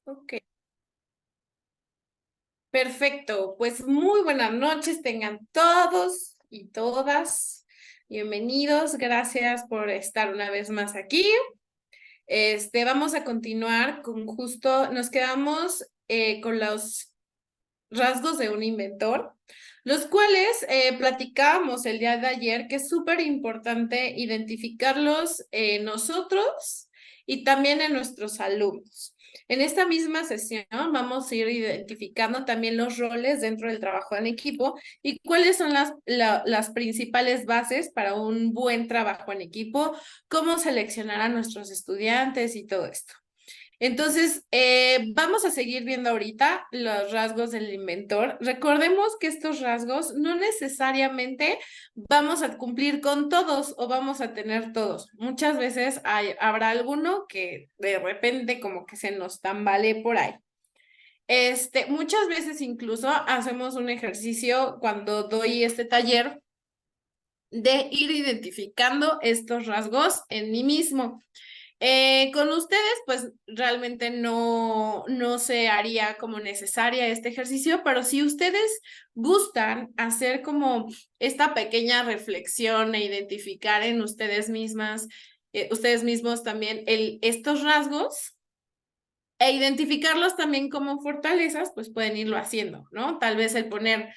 Ok, perfecto. Pues muy buenas noches tengan todos y todas. Bienvenidos, gracias por estar una vez más aquí. Vamos a continuar con nos quedamos con los rasgos de un inventor, los cuales platicábamos el día de ayer, que es súper importante identificarlos nosotros y también en nuestros alumnos. En esta misma sesión vamos a ir identificando también los roles dentro del trabajo en equipo y cuáles son las principales bases para un buen trabajo en equipo, cómo seleccionar a nuestros estudiantes y todo esto. Entonces, vamos a seguir viendo ahorita los rasgos del inventor. Recordemos que estos rasgos no necesariamente vamos a cumplir con todos o vamos a tener todos. Muchas veces habrá alguno que de repente como que se nos tambalee por ahí. Muchas veces incluso hacemos un ejercicio cuando doy este taller de ir identificando estos rasgos en mí mismo. Con ustedes, pues realmente no se haría como necesaria este ejercicio, pero si ustedes gustan hacer como esta pequeña reflexión e identificar en ustedes mismos también estos rasgos e identificarlos también como fortalezas, pues pueden irlo haciendo, ¿no? Tal vez el poner,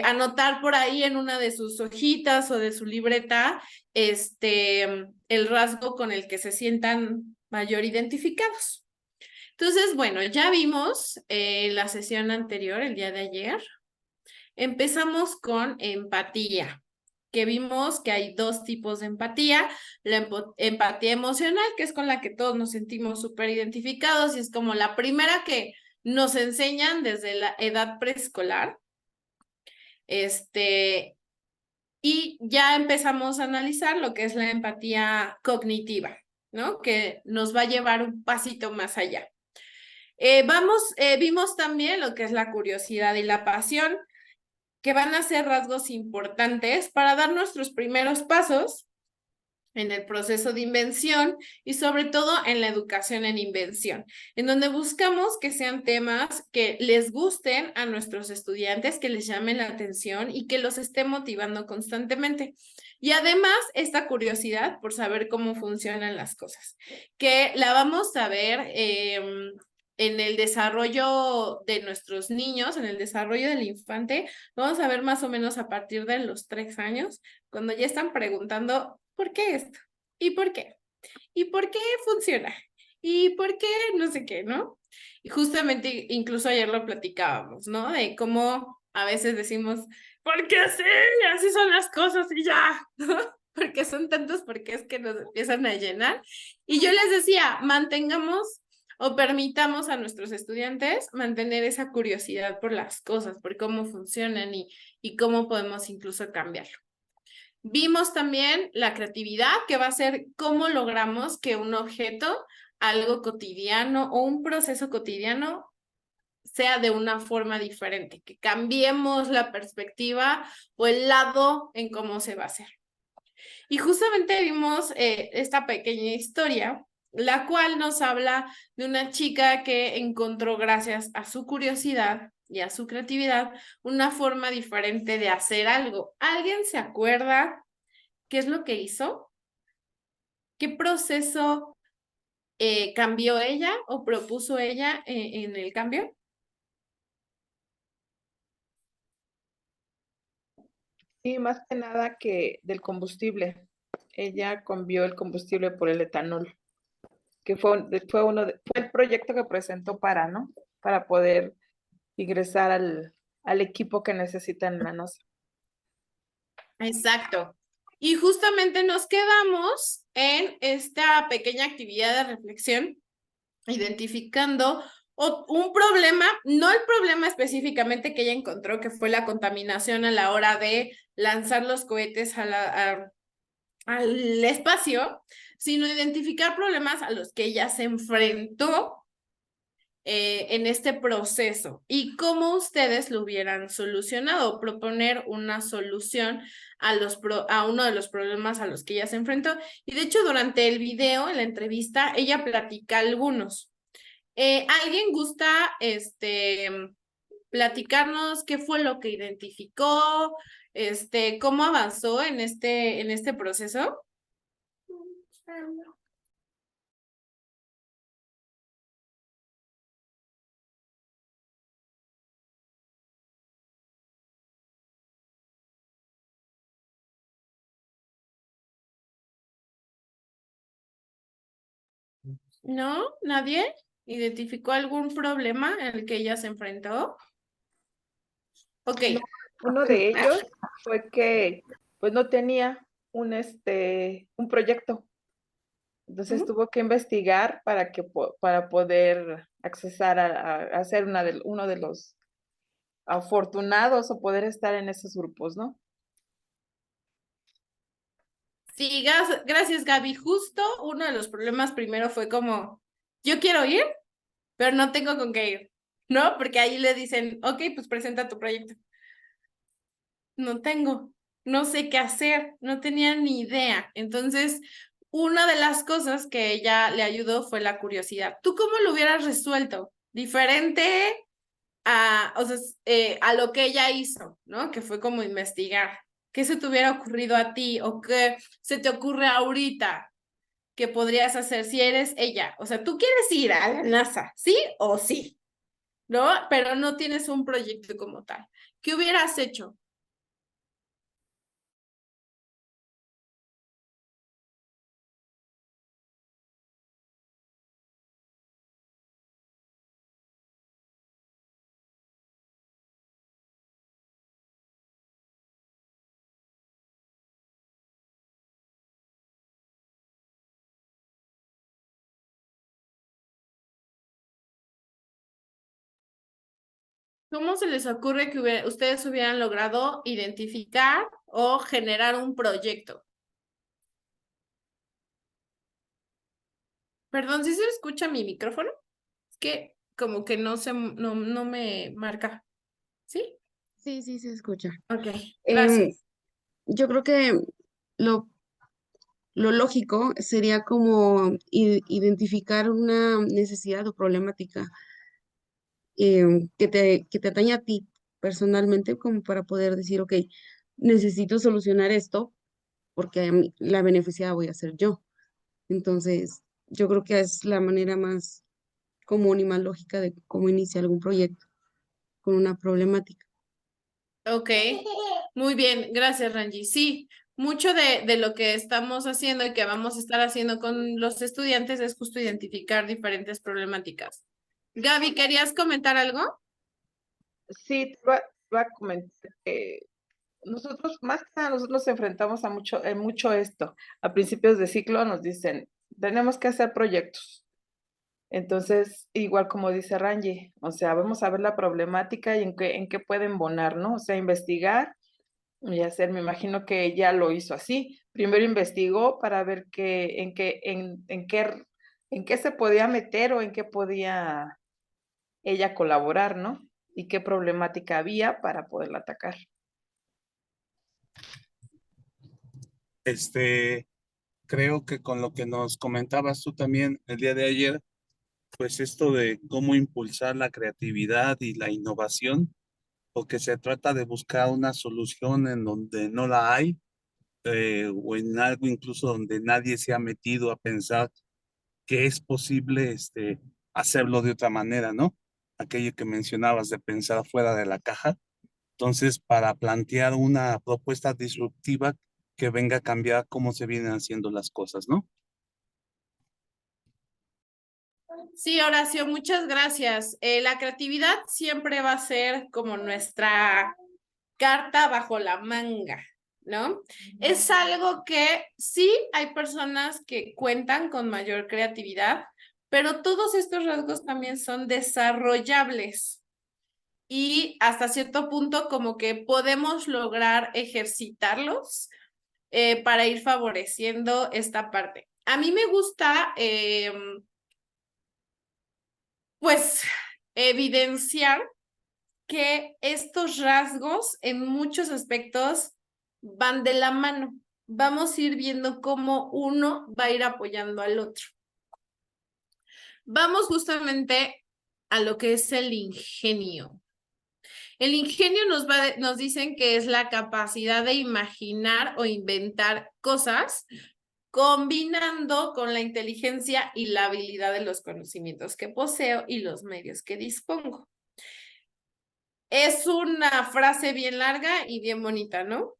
anotar por ahí en una de sus hojitas o de su libreta, el rasgo con el que se sientan mayor identificados. Entonces, bueno, ya vimos la sesión anterior, el día de ayer. Empezamos con empatía, que vimos que hay dos tipos de empatía, la empatía emocional, que es con la que todos nos sentimos súper identificados y es como la primera que nos enseñan desde la edad preescolar. Y ya empezamos a analizar lo que es la empatía cognitiva, ¿no? Que nos va a llevar un pasito más allá. Vimos también lo que es la curiosidad y la pasión, que van a ser rasgos importantes para dar nuestros primeros pasos en el proceso de invención y sobre todo en la educación en invención, en donde buscamos que sean temas que les gusten a nuestros estudiantes, que les llamen la atención y que los esté motivando constantemente. Y además, esta curiosidad por saber cómo funcionan las cosas, que la vamos a ver en el desarrollo de nuestros niños, en el desarrollo del infante, vamos a ver más o menos a partir de los 3 años, cuando ya están preguntando, ¿por qué esto? ¿Y por qué? ¿Y por qué funciona? ¿Y por qué no sé qué, no? Y justamente, incluso ayer lo platicábamos, ¿no? De cómo a veces decimos, ¿por qué así? Así son las cosas y ya, ¿no? Porque son tantos porqués que nos empiezan a llenar. Y yo les decía, mantengamos o permitamos a nuestros estudiantes mantener esa curiosidad por las cosas, por cómo funcionan y cómo podemos incluso cambiarlo. Vimos también la creatividad, que va a ser cómo logramos que un objeto, algo cotidiano o un proceso cotidiano sea de una forma diferente, que cambiemos la perspectiva o el lado en cómo se va a hacer. Y justamente vimos esta pequeña historia, la cual nos habla de una chica que encontró, gracias a su curiosidad y a su creatividad, una forma diferente de hacer algo. ¿Alguien se acuerda qué es lo que hizo? ¿Qué proceso cambió ella o propuso ella en el cambio? Sí, más que nada que del combustible. Ella cambió el combustible por el etanol, que fue el proyecto que presentó ¿no? Para poder ingresar al equipo que necesita en la NASA. Exacto. Y justamente nos quedamos en esta pequeña actividad de reflexión, identificando un problema, no el problema específicamente que ella encontró, que fue la contaminación a la hora de lanzar los cohetes al espacio, sino identificar problemas a los que ella se enfrentó en este proceso y cómo ustedes lo hubieran solucionado, proponer una solución a uno de los problemas a los que ella se enfrentó. Y de hecho, durante el video, en la entrevista, ella platica algunos. ¿Alguien gusta platicarnos qué fue lo que identificó, cómo avanzó en este proceso? ¿No? ¿Nadie identificó algún problema en el que ella se enfrentó? Ok. No, uno de ellos fue que pues no tenía un proyecto. Entonces Ujú. tuvo que investigar para poder accesar a ser uno de los afortunados o poder estar en esos grupos, ¿no? Sí, gracias, Gaby. Justo uno de los problemas primero fue como, yo quiero ir, pero no tengo con qué ir, ¿no? Porque ahí le dicen, ok, pues presenta tu proyecto. No tengo, no sé qué hacer, no tenía ni idea. Entonces, una de las cosas que ella le ayudó fue la curiosidad. ¿Tú cómo lo hubieras resuelto? Diferente o sea, a lo que ella hizo, ¿no? Que fue como investigar. ¿Qué se te hubiera ocurrido a ti o qué se te ocurre ahorita que podrías hacer si eres ella? O sea, tú quieres ir a la NASA, ¿sí o sí? ¿No? Pero no tienes un proyecto como tal. ¿Qué hubieras hecho? ¿Cómo se les ocurre que ustedes hubieran logrado identificar o generar un proyecto? Perdón, ¿sí se escucha mi micrófono? Es que como que no me marca. ¿Sí? Sí, sí, se escucha. Ok, Em, gracias. yo creo que lo, lo lógico sería como identificar una necesidad o problemática que te atañe a ti personalmente, como para poder decir, ok, necesito solucionar esto porque a mí la beneficiada voy a ser yo. Entonces, yo creo que es la manera más común y más lógica de cómo inicia algún proyecto con una problemática. Ok, muy bien, gracias, Rangi. Sí, mucho de lo que estamos haciendo y que vamos a estar haciendo con los estudiantes es justo identificar diferentes problemáticas. Gaby, ¿querías comentar algo? Sí, te voy a comentar que nosotros, más que nada, nosotros nos enfrentamos a mucho esto. A principios de ciclo nos dicen, tenemos que hacer proyectos. Entonces, igual como dice Rangi, o sea, vamos a ver la problemática y en qué puede embonar, ¿no? O sea, investigar y hacer, me imagino que ella lo hizo así. Primero investigó para ver en qué se podía meter o en qué podía ella colaborar, ¿no? Y qué problemática había para poderla atacar. Este, Creo que con lo que nos comentabas tú también el día de ayer, pues esto de cómo impulsar la creatividad y la innovación, porque se trata de buscar una solución en donde no la hay, o en algo incluso donde nadie se ha metido a pensar que es posible hacerlo de otra manera, ¿no? Aquello que mencionabas de pensar fuera de la caja. Entonces, para plantear una propuesta disruptiva que venga a cambiar cómo se vienen haciendo las cosas, ¿no? Sí, Horacio, muchas gracias. La creatividad siempre va a ser como nuestra carta bajo la manga, ¿no? Es algo que sí hay personas que cuentan con mayor creatividad, pero todos estos rasgos también son desarrollables y hasta cierto punto como que podemos lograr ejercitarlos para ir favoreciendo esta parte. A mí me gusta, pues, evidenciar que estos rasgos en muchos aspectos van de la mano. Vamos a ir viendo cómo uno va a ir apoyando al otro. vamos justamente a lo que es el ingenio. El ingenio nos dicen que es la capacidad de imaginar o inventar cosas combinando con la inteligencia y la habilidad de los conocimientos que poseo y los medios que dispongo. Es una frase bien larga y bien bonita, ¿no?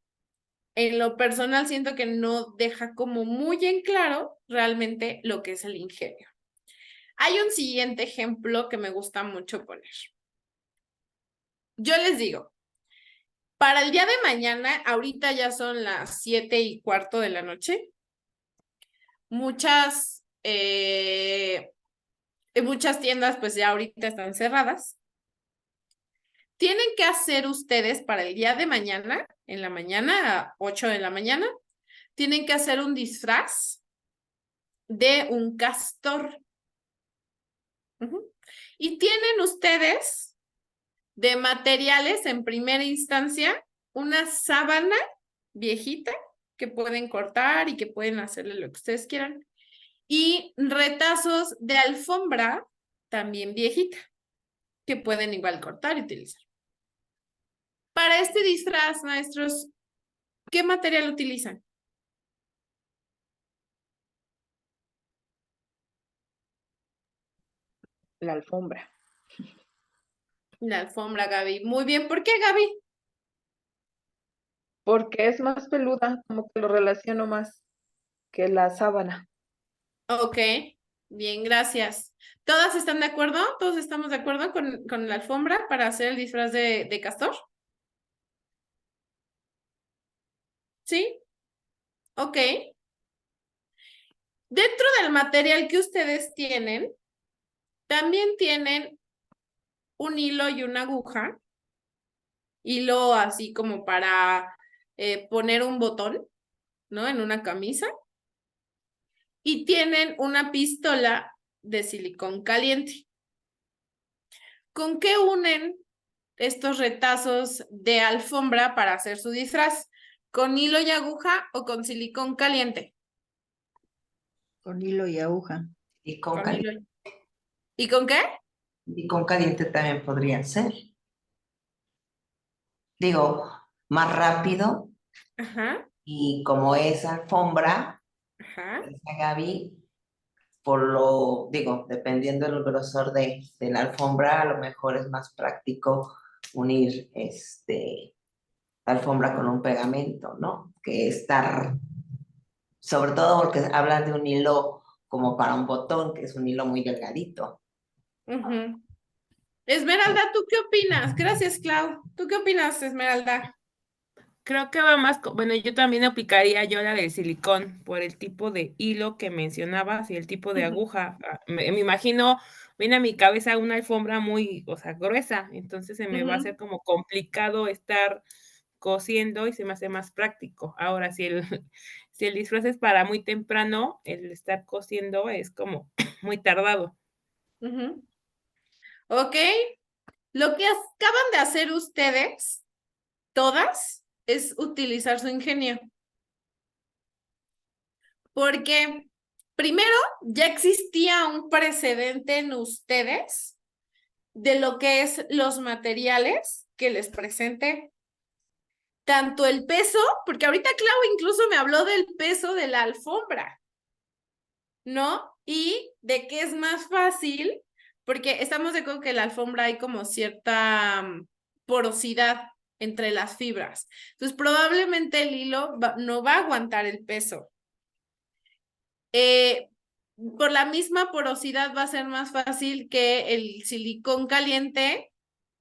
En lo personal siento que no deja como muy en claro realmente lo que es el ingenio. Hay un siguiente ejemplo que me gusta mucho poner. Yo les digo, para el día de mañana, ahorita ya son las 7:15 de la noche, muchas tiendas pues ya ahorita están cerradas. Tienen que hacer ustedes para el día de mañana, en la mañana, a 8 de la mañana, tienen que hacer un disfraz de un castor. Y tienen ustedes de materiales en primera instancia una sábana viejita que pueden cortar y que pueden hacerle lo que ustedes quieran. Y retazos de alfombra también viejita que pueden igual cortar y utilizar. Para este disfraz, maestros, ¿qué material utilizan? La alfombra. La alfombra, Gaby. Muy bien. ¿Por qué, Gaby? Porque es más peluda, como que lo relaciono más que la sábana. Ok, bien, gracias. ¿Todas están de acuerdo? ¿Todos estamos de acuerdo con la alfombra para hacer el disfraz de castor? ¿Sí? Ok. Dentro del material que ustedes tienen, también tienen un hilo y una aguja. Hilo así como para poner un botón, ¿no? En una camisa. Y tienen una pistola de silicón caliente. ¿Con qué unen estos retazos de alfombra para hacer su disfraz? ¿Con hilo y aguja o con silicón caliente? Con hilo y aguja. Y con Con caliente. hilo. ¿Y con qué? Y con caliente también podrían ser. Digo, más rápido. Ajá, Y como es alfombra, ajá. esa Gaby, por lo, digo, dependiendo del grosor de la alfombra, a lo mejor es más práctico unir la alfombra con un pegamento, ¿no? Que estar, sobre todo porque hablan de un hilo como para un botón, que es un hilo muy delgadito. Ujú. Esmeralda, ¿tú qué opinas? Gracias, Clau. ¿Tú qué opinas, Esmeralda? Creo que va más, bueno, yo también aplicaría yo la del silicón por el tipo de hilo que mencionabas y el tipo de aguja. Me imagino, viene a mi cabeza una alfombra muy, o sea, gruesa, entonces se me va a hacer como complicado estar cosiendo y se me hace más práctico. Ahora, si el, si el disfraz es para muy temprano, el estar cosiendo es como muy tardado. Ujú. Ok, lo que acaban de hacer ustedes, todas, es utilizar su ingenio. Porque primero ya existía un precedente en ustedes de lo que es los materiales que les presenté. Tanto el peso, porque ahorita Clau incluso me habló del peso de la alfombra, ¿no? Y de que es más fácil, porque estamos de acuerdo que la alfombra hay como cierta porosidad entre las fibras. Entonces, probablemente el hilo no va a aguantar el peso. Por la misma porosidad va a ser más fácil que el silicón caliente,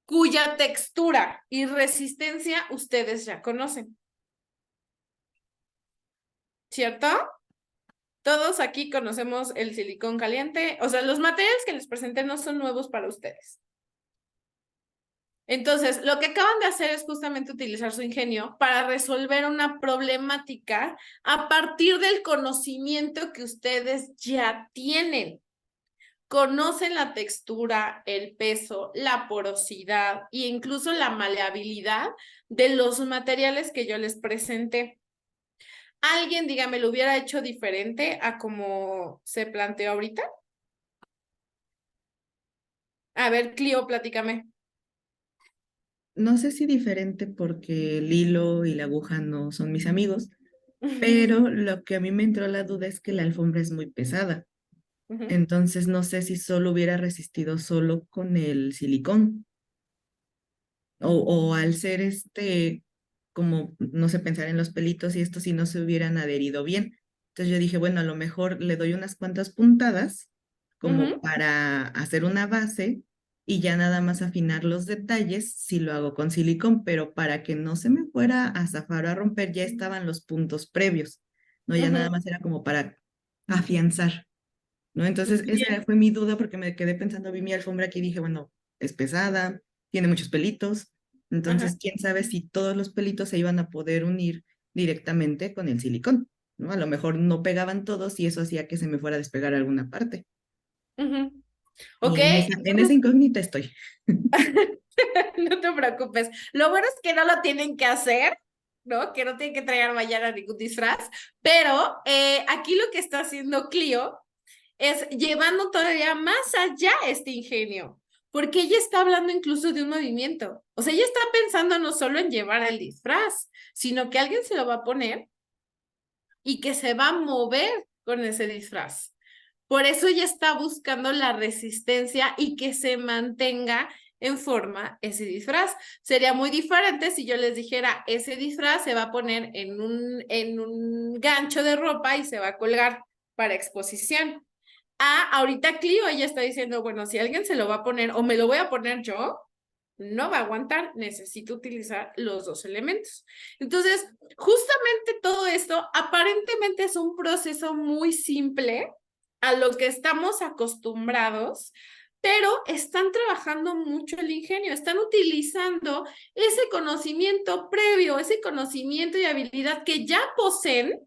cuya textura y resistencia ustedes ya conocen. ¿Cierto? Todos aquí conocemos el silicón caliente, o sea, los materiales que les presenté no son nuevos para ustedes. Entonces, lo que acaban de hacer es justamente utilizar su ingenio para resolver una problemática a partir del conocimiento que ustedes ya tienen. Conocen la textura, el peso, la porosidad e incluso la maleabilidad de los materiales que yo les presenté. ¿Alguien, dígame, lo hubiera hecho diferente a como se planteó ahorita? A ver, Clio, platícame. No sé si diferente porque el hilo y la aguja no son mis amigos, pero lo que a mí me entró la duda es que la alfombra es muy pesada. Ujú, Entonces no sé si solo hubiera resistido solo con el silicón o al ser como, no sé, pensar en los pelitos y esto si no se hubieran adherido bien. Entonces yo dije, bueno, a lo mejor le doy unas cuantas puntadas como ujú, para hacer una base y ya nada más afinar los detalles si lo hago con silicón, pero para que no se me fuera a zafar o a romper ya estaban los puntos previos, ¿no? Ya nada ujú. más era como para afianzar. ¿No? Entonces, esa Bien. fue mi duda porque me quedé pensando, vi mi alfombra aquí y dije, bueno, es pesada, tiene muchos pelitos, Ajá. entonces, quién sabe si todos los pelitos se iban a poder unir directamente con el silicón, ¿no? A lo mejor no pegaban todos y eso hacía que se me fuera a despegar alguna parte. Ujú. Ok, Y en esa incógnita estoy. no te preocupes. Lo bueno es que no lo tienen que hacer, ¿no? Que no tienen que traer mañana ningún disfraz, pero aquí lo que está haciendo Clio es llevando todavía más allá este ingenio, porque ella está hablando incluso de un movimiento. O sea, ella está pensando no solo en llevar el disfraz, sino que alguien se lo va a poner y que se va a mover con ese disfraz. Por eso ella está buscando la resistencia y que se mantenga en forma ese disfraz. Sería muy diferente si yo les dijera, ese disfraz se va a poner en un gancho de ropa y se va a colgar para exposición. Ah, ahorita Clio, ella está diciendo, bueno, si alguien se lo va a poner o me lo voy a poner yo, no va a aguantar, necesito utilizar los dos elementos. Entonces, justamente todo esto aparentemente es un proceso muy simple a lo que estamos acostumbrados, pero están trabajando mucho el ingenio, están utilizando ese conocimiento previo, ese conocimiento y habilidad que ya poseen,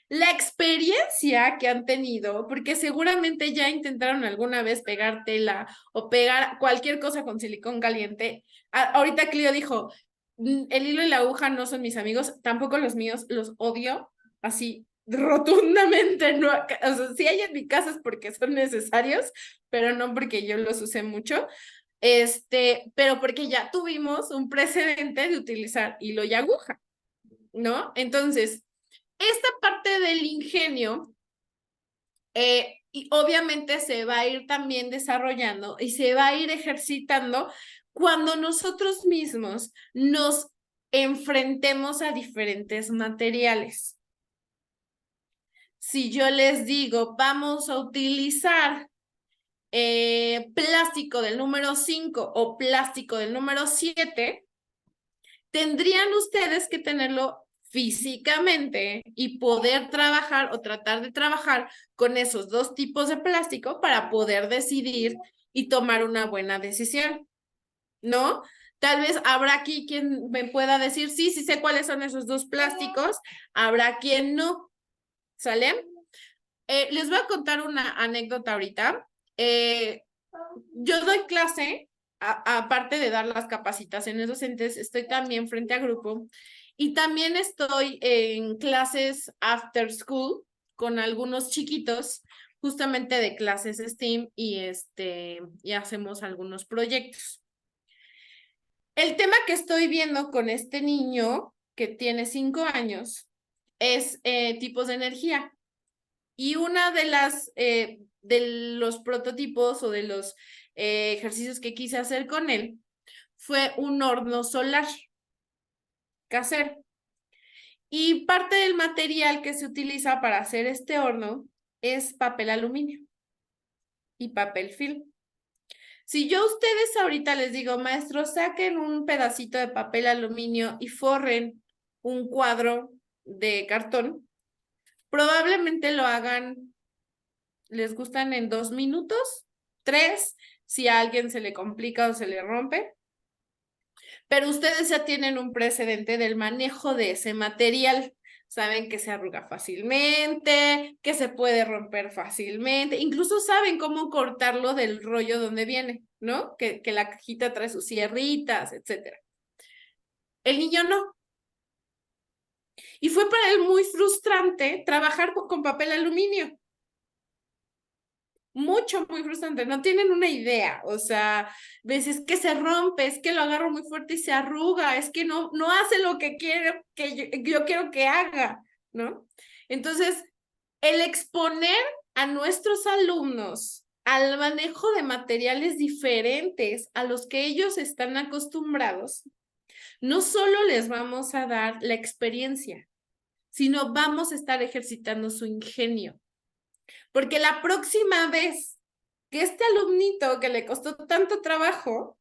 la experiencia que han tenido, porque seguramente ya intentaron alguna vez pegar tela o pegar cualquier cosa con silicón caliente. Ahorita Clio dijo, el hilo y la aguja no son mis amigos, tampoco los míos, los odio, así rotundamente, no, o sea, si hay en mi casa es porque son necesarios, pero no porque yo los use mucho, pero porque ya tuvimos un precedente de utilizar hilo y aguja, ¿no? Entonces, esta parte del ingenio, y obviamente se va a ir también desarrollando y se va a ir ejercitando cuando nosotros mismos nos enfrentemos a diferentes materiales. Si yo les digo, vamos a utilizar plástico del número 5 o plástico del número 7, tendrían ustedes que tenerlo físicamente y poder trabajar o tratar de trabajar con esos dos tipos de plástico para poder decidir y tomar una buena decisión, ¿no? Tal vez habrá aquí quien me pueda decir, sí, sí sé cuáles son esos dos plásticos, habrá quien no, ¿sale? Les voy a contar una anécdota ahorita. Yo doy clase, aparte de dar las capacitaciones docentes, estoy también frente a grupo y también estoy en clases after school con algunos chiquitos, justamente de clases STEAM y hacemos algunos proyectos. El tema que estoy viendo con este niño que tiene 5 años es tipos de energía. Y una de los prototipos o de los ejercicios que quise hacer con él fue un horno solar casero. Y parte del material que se utiliza para hacer este horno es papel aluminio y papel film. Si yo a ustedes ahorita les digo, maestros, saquen un pedacito de papel aluminio y forren un cuadro de cartón, probablemente lo hagan. ¿Les gustan en 2 minutos? 3, si a alguien se le complica o se le rompe. Pero ustedes ya tienen un precedente del manejo de ese material. Saben que se arruga fácilmente, que se puede romper fácilmente, incluso saben cómo cortarlo del rollo donde viene, ¿no? Que la cajita trae sus sierritas, etcétera. El niño no. Y fue para él muy frustrante trabajar con papel aluminio. muy frustrante, no tienen una idea, o sea, ves, es que se rompe, es que lo agarro muy fuerte y se arruga, es que no hace lo que quiere, que yo quiero que haga, ¿no? Entonces, el exponer a nuestros alumnos al manejo de materiales diferentes a los que ellos están acostumbrados, no solo les vamos a dar la experiencia, sino vamos a estar ejercitando su ingenio. Porque la próxima vez que este alumnito que le costó tanto trabajo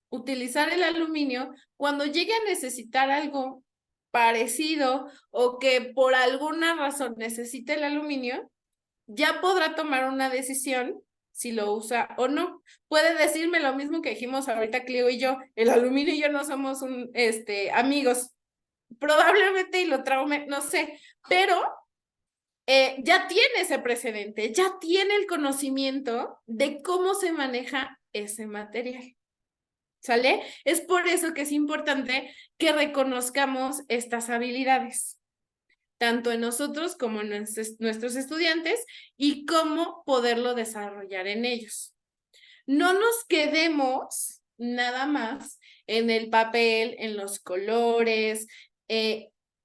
utilizar el aluminio, cuando llegue a necesitar algo parecido o que por alguna razón necesite el aluminio, ya podrá tomar una decisión si lo usa o no. Puede decirme lo mismo que dijimos ahorita Clio y yo, el aluminio y yo no somos amigos, probablemente y lo traume, no sé, pero ya tiene ese precedente, ya tiene el conocimiento de cómo se maneja ese material. ¿Sale? Es por eso que es importante que reconozcamos estas habilidades, tanto en nosotros como en nuestros estudiantes, y cómo poderlo desarrollar en ellos. No nos quedemos nada más en el papel, en los colores,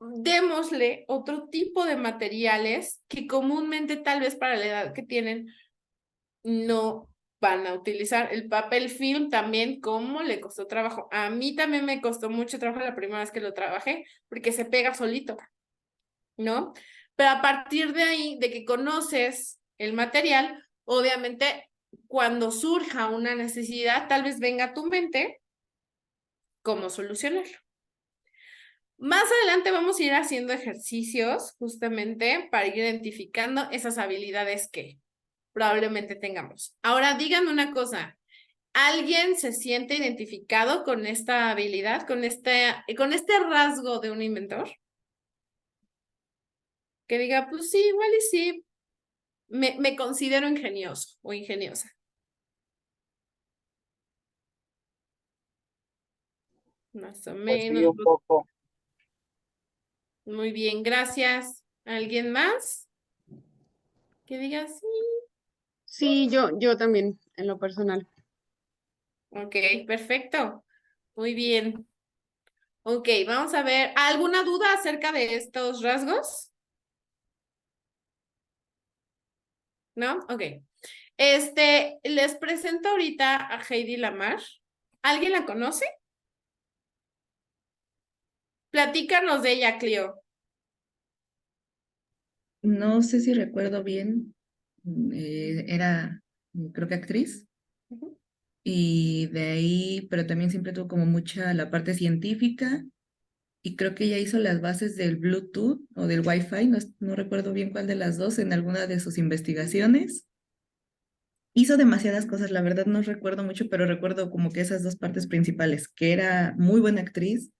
démosle otro tipo de materiales que comúnmente tal vez para la edad que tienen no van a utilizar. El papel film también, ¿cómo le costó trabajo? A mí también me costó mucho trabajo la primera vez que lo trabajé porque se pega solito, ¿no? Pero a partir de ahí, de que conoces el material, obviamente cuando surja una necesidad, tal vez venga a tu mente cómo solucionarlo. Más adelante vamos a ir haciendo ejercicios justamente para ir identificando esas habilidades que probablemente tengamos. Ahora díganme una cosa, ¿alguien se siente identificado con esta habilidad, con este rasgo de un inventor? Que diga, pues sí, igual y sí, me considero ingenioso o ingeniosa. Más o Pues sí, menos. un poco. Muy bien, gracias. ¿Alguien más? Que diga sí. Sí, yo también, en lo personal. Ok, perfecto. Muy bien. Ok, vamos a ver. ¿Alguna duda acerca de estos rasgos? ¿No? Ok. Les presento ahorita a Heidi Lamar. ¿Alguien la conoce? Platícanos de ella, Clio. No sé si recuerdo bien, era creo que actriz Ujú. y de ahí, pero también siempre tuvo como mucha la parte científica y creo que ella hizo las bases del Bluetooth o del Wi-Fi, no recuerdo bien cuál de las dos en alguna de sus investigaciones. Hizo demasiadas cosas, la verdad no recuerdo mucho, pero recuerdo como que esas dos partes principales, que era muy buena actriz,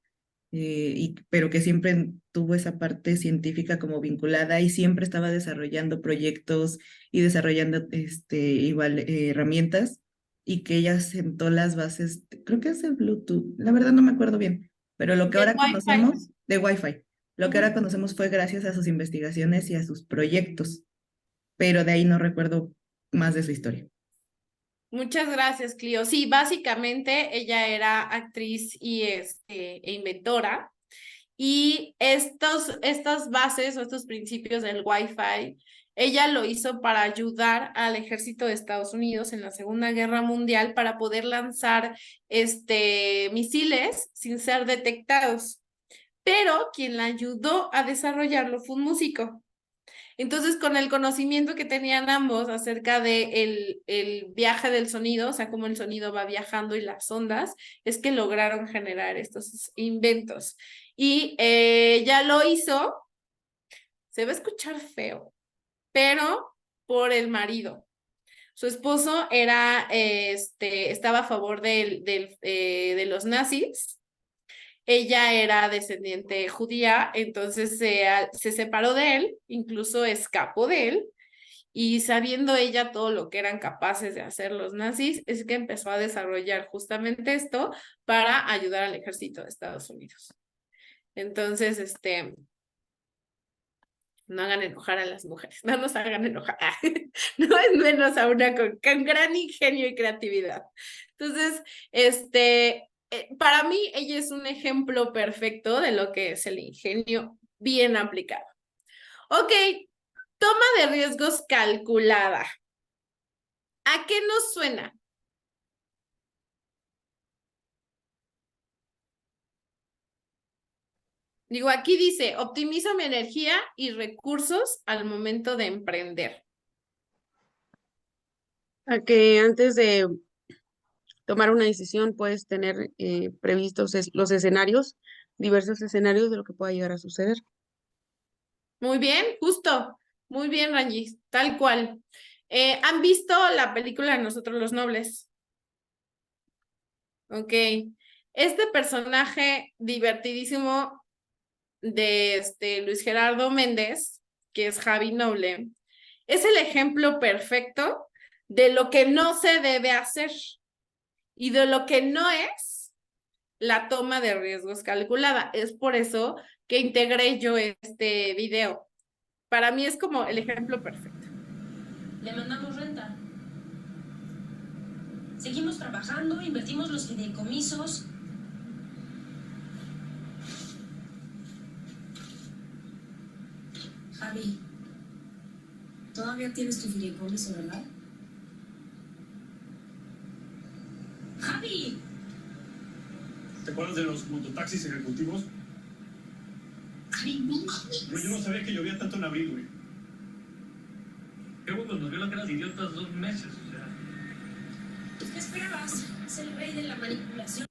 pero que siempre tuvo esa parte científica como vinculada y siempre estaba desarrollando proyectos y desarrollando igual herramientas y que ella sentó las bases, creo que es el Bluetooth, la verdad no me acuerdo bien, pero lo que Del ahora Wi-Fi. conocemos de Wi-Fi, lo que Ujú. ahora conocemos fue gracias a sus investigaciones y a sus proyectos, pero de ahí no recuerdo más de su historia. Muchas gracias, Clio. Sí, básicamente ella era actriz y e inventora. Y estas bases o estos principios del Wi-Fi, ella lo hizo para ayudar al ejército de Estados Unidos en la Segunda Guerra Mundial para poder lanzar misiles sin ser detectados. Pero quien la ayudó a desarrollarlo fue un músico. Entonces, con el conocimiento que tenían ambos acerca de el viaje del sonido, o sea, cómo el sonido va viajando y las ondas, es que lograron generar estos inventos. Y ya lo hizo, se va a escuchar feo, pero por el marido. Su esposo estaba a favor de los nazis. Ella era descendiente judía, entonces se separó de él, incluso escapó de él, y sabiendo ella todo lo que eran capaces de hacer los nazis, es que empezó a desarrollar justamente esto para ayudar al ejército de Estados Unidos. Entonces, No hagan enojar a las mujeres, no nos hagan enojar. No es menos a una con gran ingenio y creatividad. Entonces, para mí ella es un ejemplo perfecto de lo que es el ingenio bien aplicado. Ok, toma de riesgos calculada. ¿A qué nos suena? Digo, aquí dice, optimizo mi energía y recursos al momento de emprender. A que antes de tomar una decisión puedes tener previstos los escenarios, diversos escenarios de lo que pueda llegar a suceder. Muy bien, justo. Muy bien, Rangis, tal cual. ¿Han visto la película Nosotros los Nobles? Ok. Este personaje divertidísimo de Luis Gerardo Méndez, que es Javi Noble, es el ejemplo perfecto de lo que no se debe hacer y de lo que no es la toma de riesgos calculada. Es por eso que integré yo este video. Para mí es como el ejemplo perfecto. Le mandamos renta. Seguimos trabajando, invertimos los fideicomisos. Javi, todavía tienes tu fideicomiso, ¿verdad? ¡Javi! ¿Te acuerdas de los mototaxis ejecutivos? ¡Javi, no mames! Yo no sabía que llovía tanto en abril, güey. Qué bueno, nos vio la cara de idiotas 2 meses, o sea. ¿Tú qué esperabas? Es el rey de la manipulación.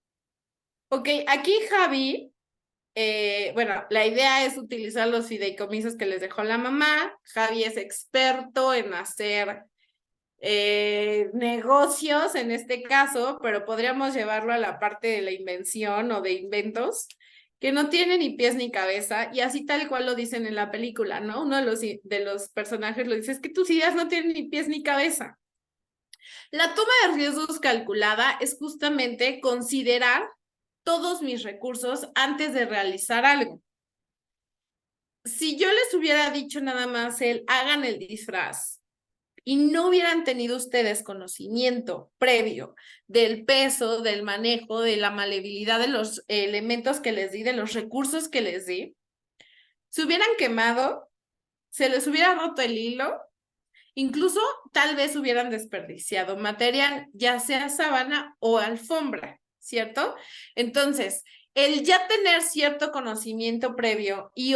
Ok, aquí Javi, bueno, la idea es utilizar los fideicomisos que les dejó la mamá. Javi es experto en hacer negocios en este caso, pero podríamos llevarlo a la parte de la invención o de inventos que no tiene ni pies ni cabeza, y así tal cual lo dicen en la película, ¿no? Uno de los personajes lo dice, es que tus ideas no tienen ni pies ni cabeza. La toma de riesgos calculada es justamente considerar todos mis recursos antes de realizar algo. Si yo les hubiera dicho nada más hagan el disfraz y no hubieran tenido ustedes conocimiento previo del peso, del manejo, de la maleabilidad de los elementos que les di, de los recursos que les di, se hubieran quemado, se les hubiera roto el hilo, incluso tal vez hubieran desperdiciado material, ya sea sábana o alfombra, ¿cierto? Entonces, el ya tener cierto conocimiento previo y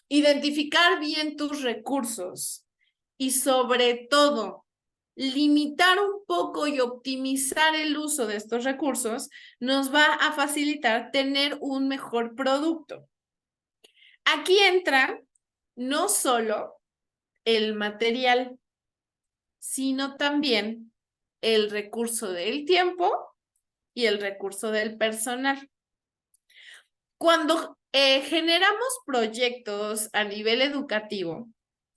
identificar bien tus recursos y sobre todo limitar un poco y optimizar el uso de estos recursos nos va a facilitar tener un mejor producto. Aquí entra no solo el material, sino también el recurso del tiempo y el recurso del personal. Cuando generamos proyectos a nivel educativo,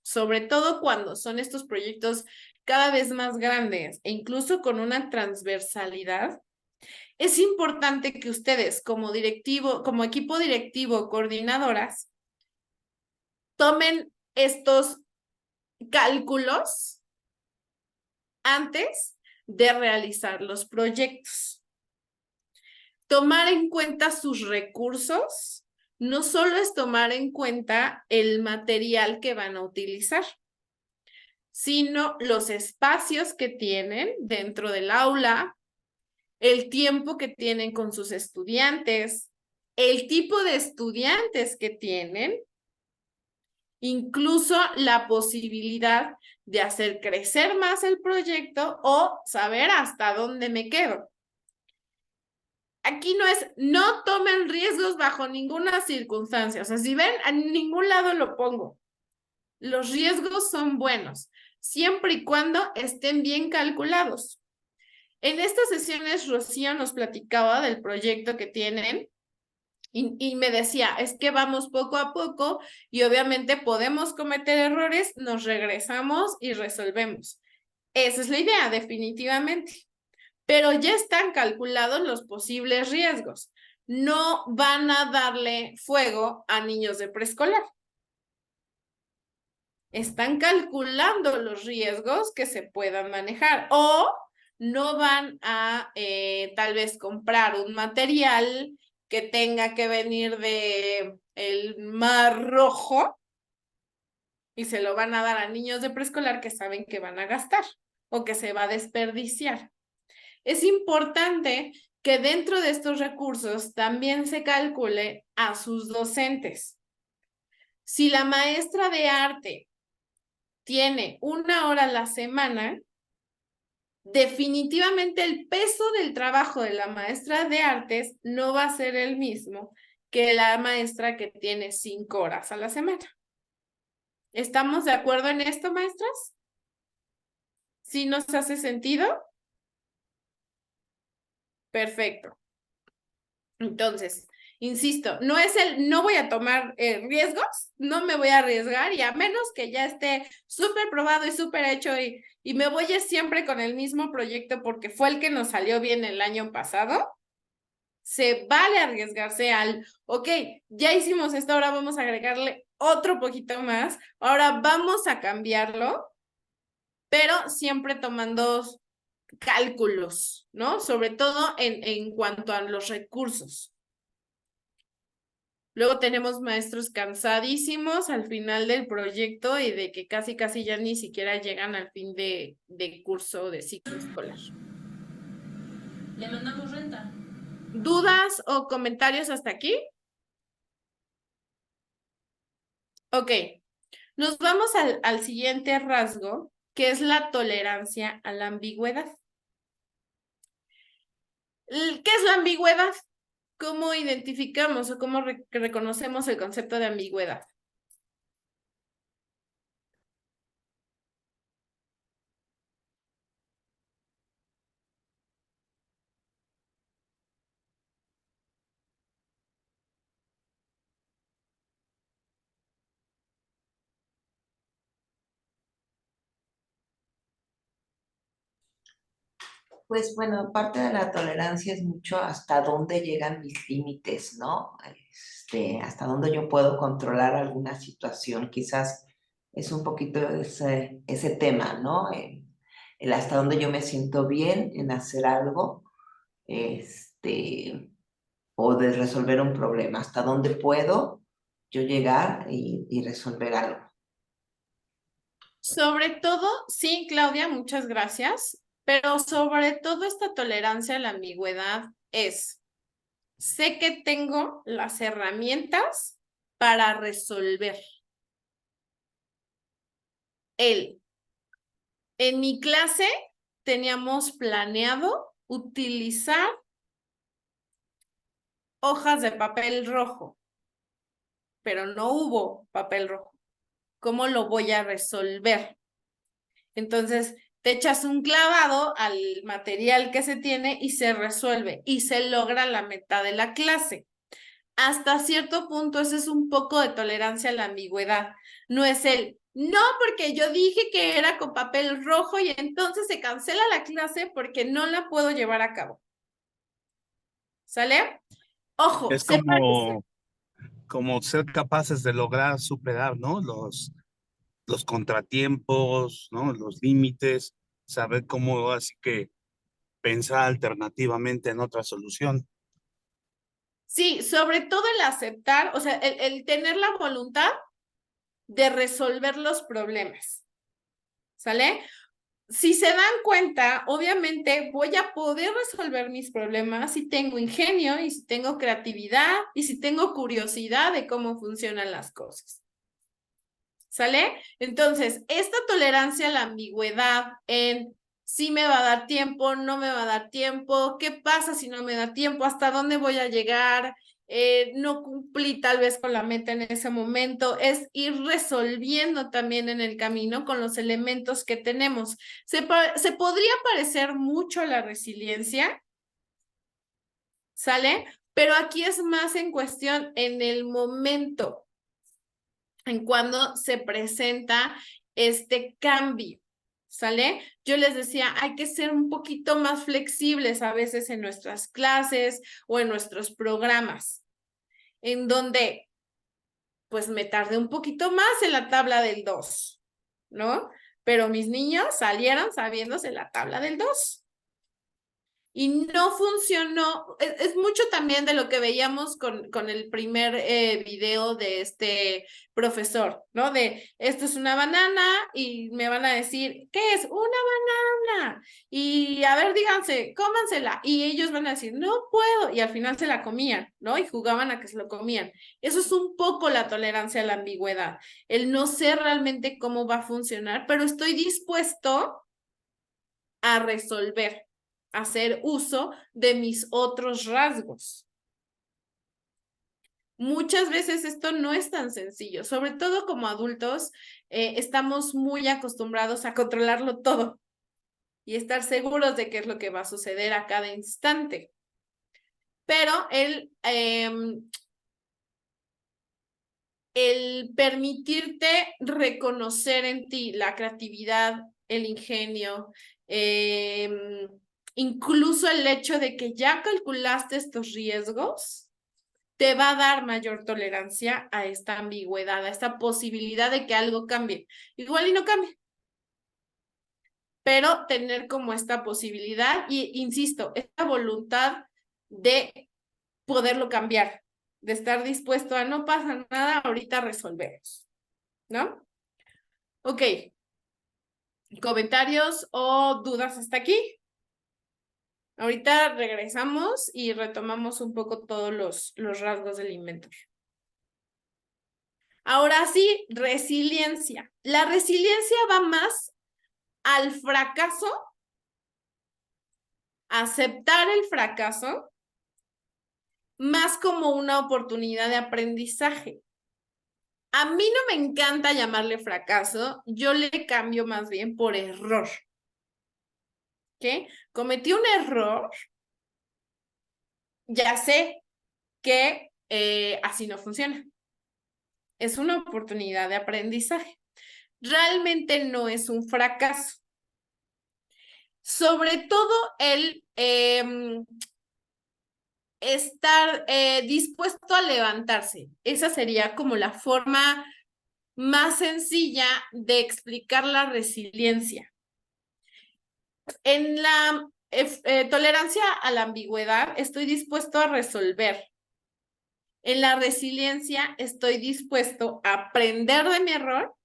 sobre todo cuando son estos proyectos cada vez más grandes e incluso con una transversalidad, es importante que ustedes como equipo directivo, coordinadoras, tomen estos cálculos antes de realizar los proyectos. Tomar en cuenta sus recursos no solo es tomar en cuenta el material que van a utilizar, sino los espacios que tienen dentro del aula, el tiempo que tienen con sus estudiantes, el tipo de estudiantes que tienen, incluso la posibilidad de hacer crecer más el proyecto o saber hasta dónde me quedo. Aquí no tomen riesgos bajo ninguna circunstancia. O sea, si ven, a ningún lado lo pongo. Los riesgos son buenos, siempre y cuando estén bien calculados. En estas sesiones, Rocío nos platicaba del proyecto que tienen y me decía, es que vamos poco a poco y obviamente podemos cometer errores, nos regresamos y resolvemos. Esa es la idea, definitivamente. Pero ya están calculados los posibles riesgos. No van a darle fuego a niños de preescolar. están calculando los riesgos que se puedan manejar o no van a tal vez comprar un material que tenga que venir de el Mar Rojo y se lo van a dar a niños de preescolar que saben que van a gastar o que se va a desperdiciar. Es importante que dentro de estos recursos también se calcule a sus docentes. Si la maestra de arte tiene 1 hora a la semana, definitivamente el peso del trabajo de la maestra de artes no va a ser el mismo que la maestra que tiene 5 horas a la semana. ¿Estamos de acuerdo en esto, maestras? ¿Sí nos hace sentido? Perfecto. Entonces, insisto, no voy a tomar riesgos, no me voy a arriesgar y a menos que ya esté súper probado y súper hecho y me voy siempre con el mismo proyecto porque fue el que nos salió bien el año pasado, se vale arriesgarse ok, ya hicimos esto, ahora vamos a agregarle otro poquito más, ahora vamos a cambiarlo, pero siempre tomando cálculos, ¿no? Sobre todo en cuanto a los recursos. Luego tenemos maestros cansadísimos al final del proyecto y de que casi ya ni siquiera llegan al fin de curso de ciclo escolar. Le mandamos renta. ¿Dudas o comentarios hasta aquí? Ok, nos vamos al siguiente rasgo, que es la tolerancia a la ambigüedad. ¿Qué es la ambigüedad? ¿Cómo identificamos o cómo reconocemos el concepto de ambigüedad? Pues bueno, parte de la tolerancia es mucho hasta dónde llegan mis límites, ¿no? Hasta dónde yo puedo controlar alguna situación. Quizás es un poquito ese tema, ¿no? El hasta dónde yo me siento bien en hacer algo, o de resolver un problema. Hasta dónde puedo yo llegar y resolver algo. Sobre todo, sí, Claudia, muchas gracias, pero sobre todo esta tolerancia a la ambigüedad es, sé que tengo las herramientas para resolver. En mi clase teníamos planeado utilizar hojas de papel rojo, pero no hubo papel rojo. ¿Cómo lo voy a resolver? Entonces, te echas un clavado al material que se tiene y se resuelve y se logra la meta de la clase. Hasta cierto punto, ese es un poco de tolerancia a la ambigüedad. No es no, porque yo dije que era con papel rojo y entonces se cancela la clase porque no la puedo llevar a cabo. ¿Sale? Ojo, Es como ser capaces de lograr superar, ¿no? Los contratiempos, ¿no? Los límites, saber cómo así que pensar alternativamente en otra solución. Sí, sobre todo el aceptar, o sea, el tener la voluntad de resolver los problemas. ¿Sale? Si se dan cuenta, obviamente voy a poder resolver mis problemas si tengo ingenio y si tengo creatividad y si tengo curiosidad de cómo funcionan las cosas. ¿Sale? Entonces, esta tolerancia a la ambigüedad en si me va a dar tiempo, no me va a dar tiempo, qué pasa si no me da tiempo, hasta dónde voy a llegar, no cumplí tal vez con la meta en ese momento, es ir resolviendo también en el camino con los elementos que tenemos. Se podría parecer mucho a la resiliencia, ¿sale? Pero aquí es más en cuestión en el momento, en cuando se presenta este cambio. ¿Sale? Yo les decía, hay que ser un poquito más flexibles a veces en nuestras clases o en nuestros programas, en donde pues me tardé un poquito más en la tabla del 2, ¿no? Pero mis niños salieron sabiéndose la tabla del 2. Y no funcionó, es mucho también de lo que veíamos con el primer video de este profesor, ¿no? De, esto es una banana y me van a decir, ¿qué es? Una banana. Y a ver, díganse, cómansela. Y ellos van a decir, no puedo. Y al final se la comían, ¿no? Y jugaban a que se lo comían. Eso es un poco la tolerancia a la ambigüedad, el no sé realmente cómo va a funcionar, pero estoy dispuesto a resolver, hacer uso de mis otros rasgos. Muchas veces esto no es tan sencillo, sobre todo como adultos, estamos muy acostumbrados a controlarlo todo y estar seguros de qué es lo que va a suceder a cada instante. Pero el permitirte reconocer en ti la creatividad, el ingenio, incluso el hecho de que ya calculaste estos riesgos, te va a dar mayor tolerancia a esta ambigüedad, a esta posibilidad de que algo cambie. Igual y no cambie, pero tener como esta posibilidad y, insisto, esta voluntad de poderlo cambiar, de estar dispuesto a no pasa nada, ahorita resolvemos, ¿no? Ok. ¿Comentarios o dudas hasta aquí? Ahorita regresamos y retomamos un poco todos los rasgos del inventor. Ahora sí, resiliencia. La resiliencia va más al fracaso, aceptar el fracaso, más como una oportunidad de aprendizaje. A mí no me encanta llamarle fracaso, yo le cambio más bien por error. ¿Qué? Cometí un error, ya sé que así no funciona. Es una oportunidad de aprendizaje. Realmente no es un fracaso. Sobre todo el estar dispuesto a levantarse. Esa sería como la forma más sencilla de explicar la resiliencia. En la tolerancia a la ambigüedad, estoy dispuesto a resolver. En la resiliencia, estoy dispuesto a aprender de mi error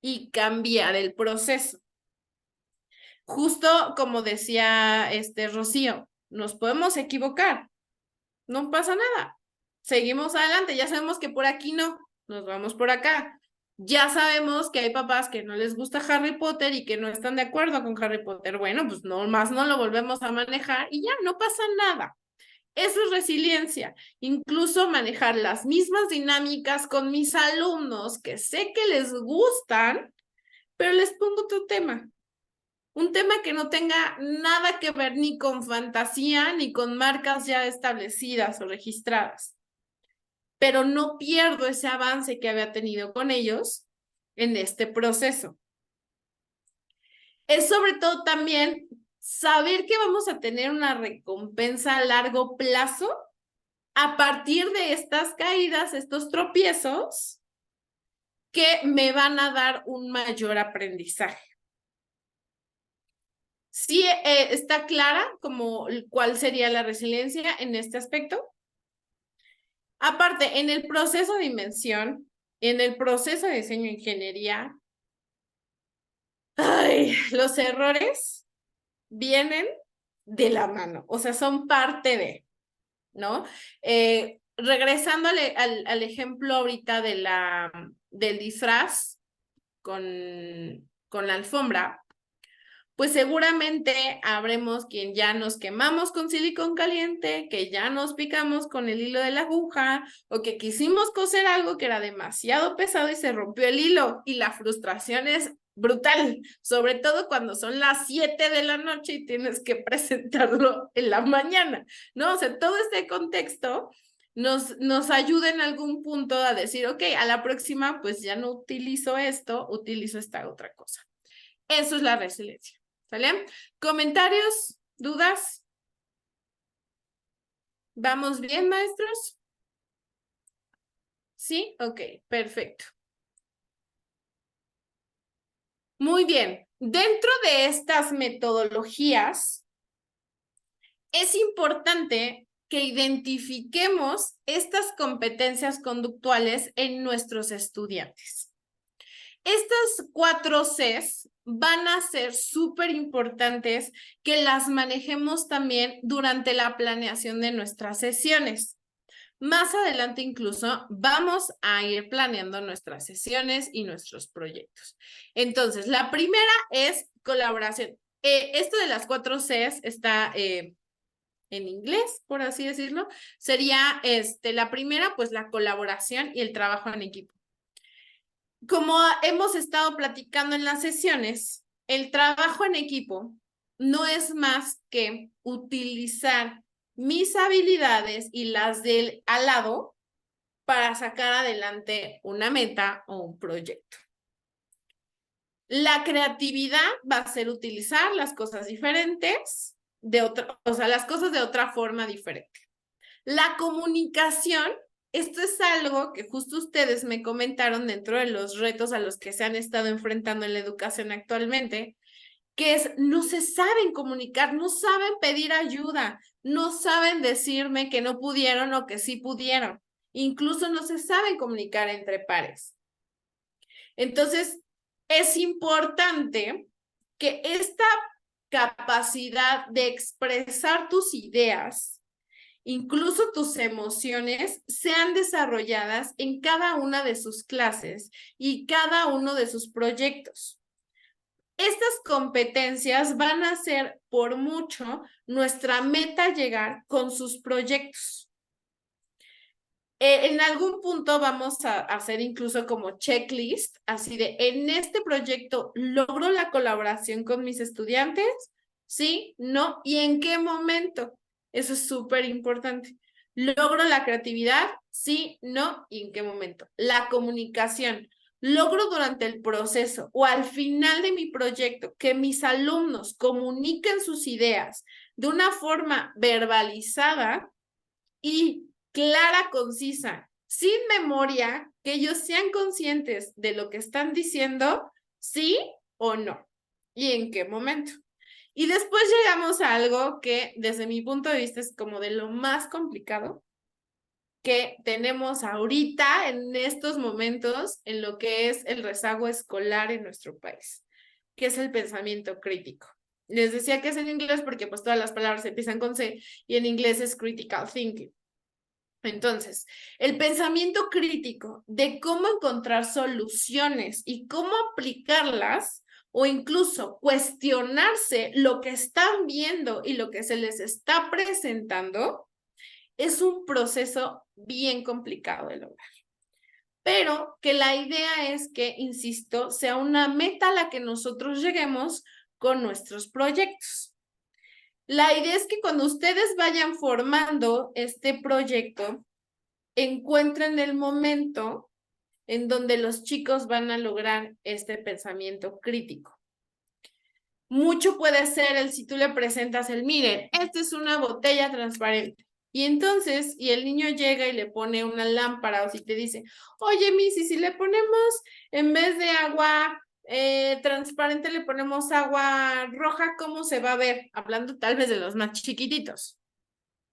y cambiar el proceso. Justo como decía Rocío, nos podemos equivocar, no pasa nada. Seguimos adelante, ya sabemos que por aquí no, nos vamos por acá. Ya sabemos que hay papás que no les gusta Harry Potter y que no están de acuerdo con Harry Potter. Bueno, pues no más no lo volvemos a manejar y ya no pasa nada. Eso es resiliencia. Incluso manejar las mismas dinámicas con mis alumnos que sé que les gustan, pero les pongo otro tema. Un tema que no tenga nada que ver ni con fantasía ni con marcas ya establecidas o registradas. Pero no pierdo ese avance que había tenido con ellos en este proceso. Es sobre todo también saber que vamos a tener una recompensa a largo plazo a partir de estas caídas, estos tropiezos que me van a dar un mayor aprendizaje. ¿Sí está clara como cuál sería la resiliencia en este aspecto? Aparte, en el proceso de invención, en el proceso de diseño e ingeniería, los errores vienen de la mano, o sea, son parte de, ¿no? Regresando al ejemplo ahorita del disfraz con la alfombra, pues seguramente habremos quien ya nos quemamos con silicón caliente, que ya nos picamos con el hilo de la aguja, o que quisimos coser algo que era demasiado pesado y se rompió el hilo, y la frustración es brutal, sobre todo cuando son las 7 de la noche y tienes que presentarlo en la mañana, ¿no? O sea, todo este contexto nos ayuda en algún punto a decir, ok, a la próxima pues ya no utilizo esto, utilizo esta otra cosa. Eso es la resiliencia. ¿Sale? ¿Comentarios? ¿Dudas? ¿Vamos bien, maestros? ¿Sí? Ok, perfecto. Muy bien. Dentro de estas metodologías, es importante que identifiquemos estas competencias conductuales en nuestros estudiantes. Estas 4 Cs van a ser súper importantes que las manejemos también durante la planeación de nuestras sesiones. Más adelante incluso vamos a ir planeando nuestras sesiones y nuestros proyectos. Entonces, la primera es colaboración. Esto de las 4 Cs está en inglés, por así decirlo. Sería la primera, pues la colaboración y el trabajo en equipo. Como hemos estado platicando en las sesiones, el trabajo en equipo no es más que utilizar mis habilidades y las del al lado para sacar adelante una meta o un proyecto. La creatividad va a ser utilizar las cosas diferentes, las cosas de otra forma diferente. La comunicación, esto es algo que justo ustedes me comentaron dentro de los retos a los que se han estado enfrentando en la educación actualmente, que es no se saben comunicar, no saben pedir ayuda, no saben decirme que no pudieron o que sí pudieron. Incluso no se saben comunicar entre pares. Entonces, es importante que esta capacidad de expresar tus ideas, incluso tus emociones, sean desarrolladas en cada una de sus clases y cada uno de sus proyectos. Estas competencias van a ser por mucho nuestra meta llegar con sus proyectos. En algún punto vamos a hacer incluso como checklist, así de, en este proyecto, ¿logro la colaboración con mis estudiantes? ¿Sí? ¿No? ¿Y en qué momento? Eso es súper importante. ¿Logro la creatividad? ¿Sí? ¿No? ¿Y en qué momento? La comunicación. ¿Logro durante el proceso o al final de mi proyecto que mis alumnos comuniquen sus ideas de una forma verbalizada y clara, concisa, sin memoria, que ellos sean conscientes de lo que están diciendo, sí o no, y en qué momento? Y después llegamos a algo que desde mi punto de vista es como de lo más complicado que tenemos ahorita en estos momentos en lo que es el rezago escolar en nuestro país, que es el pensamiento crítico. Les decía que es en inglés porque pues todas las palabras empiezan con C y en inglés es critical thinking. Entonces, el pensamiento crítico de cómo encontrar soluciones y cómo aplicarlas o incluso cuestionarse lo que están viendo y lo que se les está presentando es un proceso bien complicado de lograr. Pero que la idea es que, insisto, sea una meta a la que nosotros lleguemos con nuestros proyectos. La idea es que cuando ustedes vayan formando este proyecto, encuentren el momento en donde los chicos van a lograr este pensamiento crítico. Mucho puede ser si tú le presentas miren, esta es una botella transparente. Y entonces, y el niño llega y le pone una lámpara o si te dice, oye, Missy, si le ponemos en vez de agua transparente, le ponemos agua roja, ¿cómo se va a ver? Hablando tal vez de los más chiquititos.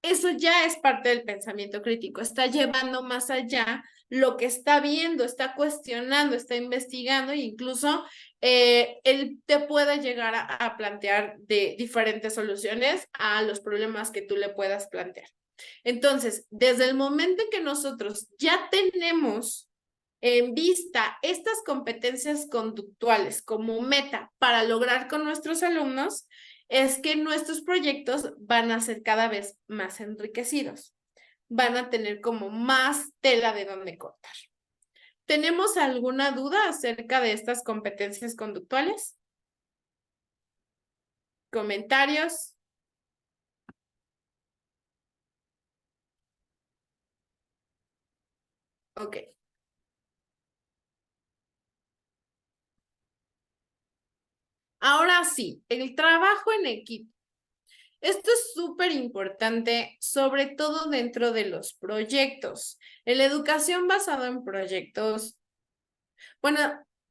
Eso ya es parte del pensamiento crítico, está llevando más allá lo que está viendo, está cuestionando, está investigando e incluso él te puede llegar a plantear de diferentes soluciones a los problemas que tú le puedas plantear. Entonces, desde el momento en que nosotros ya tenemos en vista estas competencias conductuales como meta para lograr con nuestros alumnos, es que nuestros proyectos van a ser cada vez más enriquecidos. Van a tener como más tela de donde cortar. ¿Tenemos alguna duda acerca de estas competencias conductuales? ¿Comentarios? Ok. Ahora sí, el trabajo en equipo. Esto es súper importante, sobre todo dentro de los proyectos. En la educación basada en proyectos, bueno,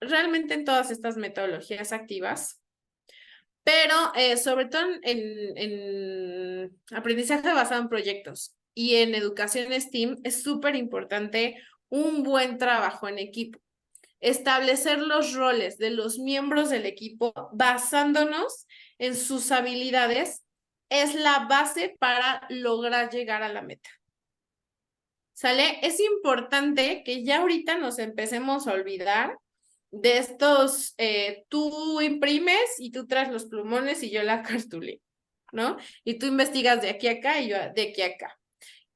realmente en todas estas metodologías activas, pero sobre todo en aprendizaje basado en proyectos y en educación STEAM es súper importante un buen trabajo en equipo. Establecer los roles de los miembros del equipo basándonos en sus habilidades es la base para lograr llegar a la meta. ¿Sale? Es importante que ya ahorita nos empecemos a olvidar de estos, tú imprimes y tú traes los plumones y yo la cartulina, ¿no? Y tú investigas de aquí a acá y yo de aquí a acá.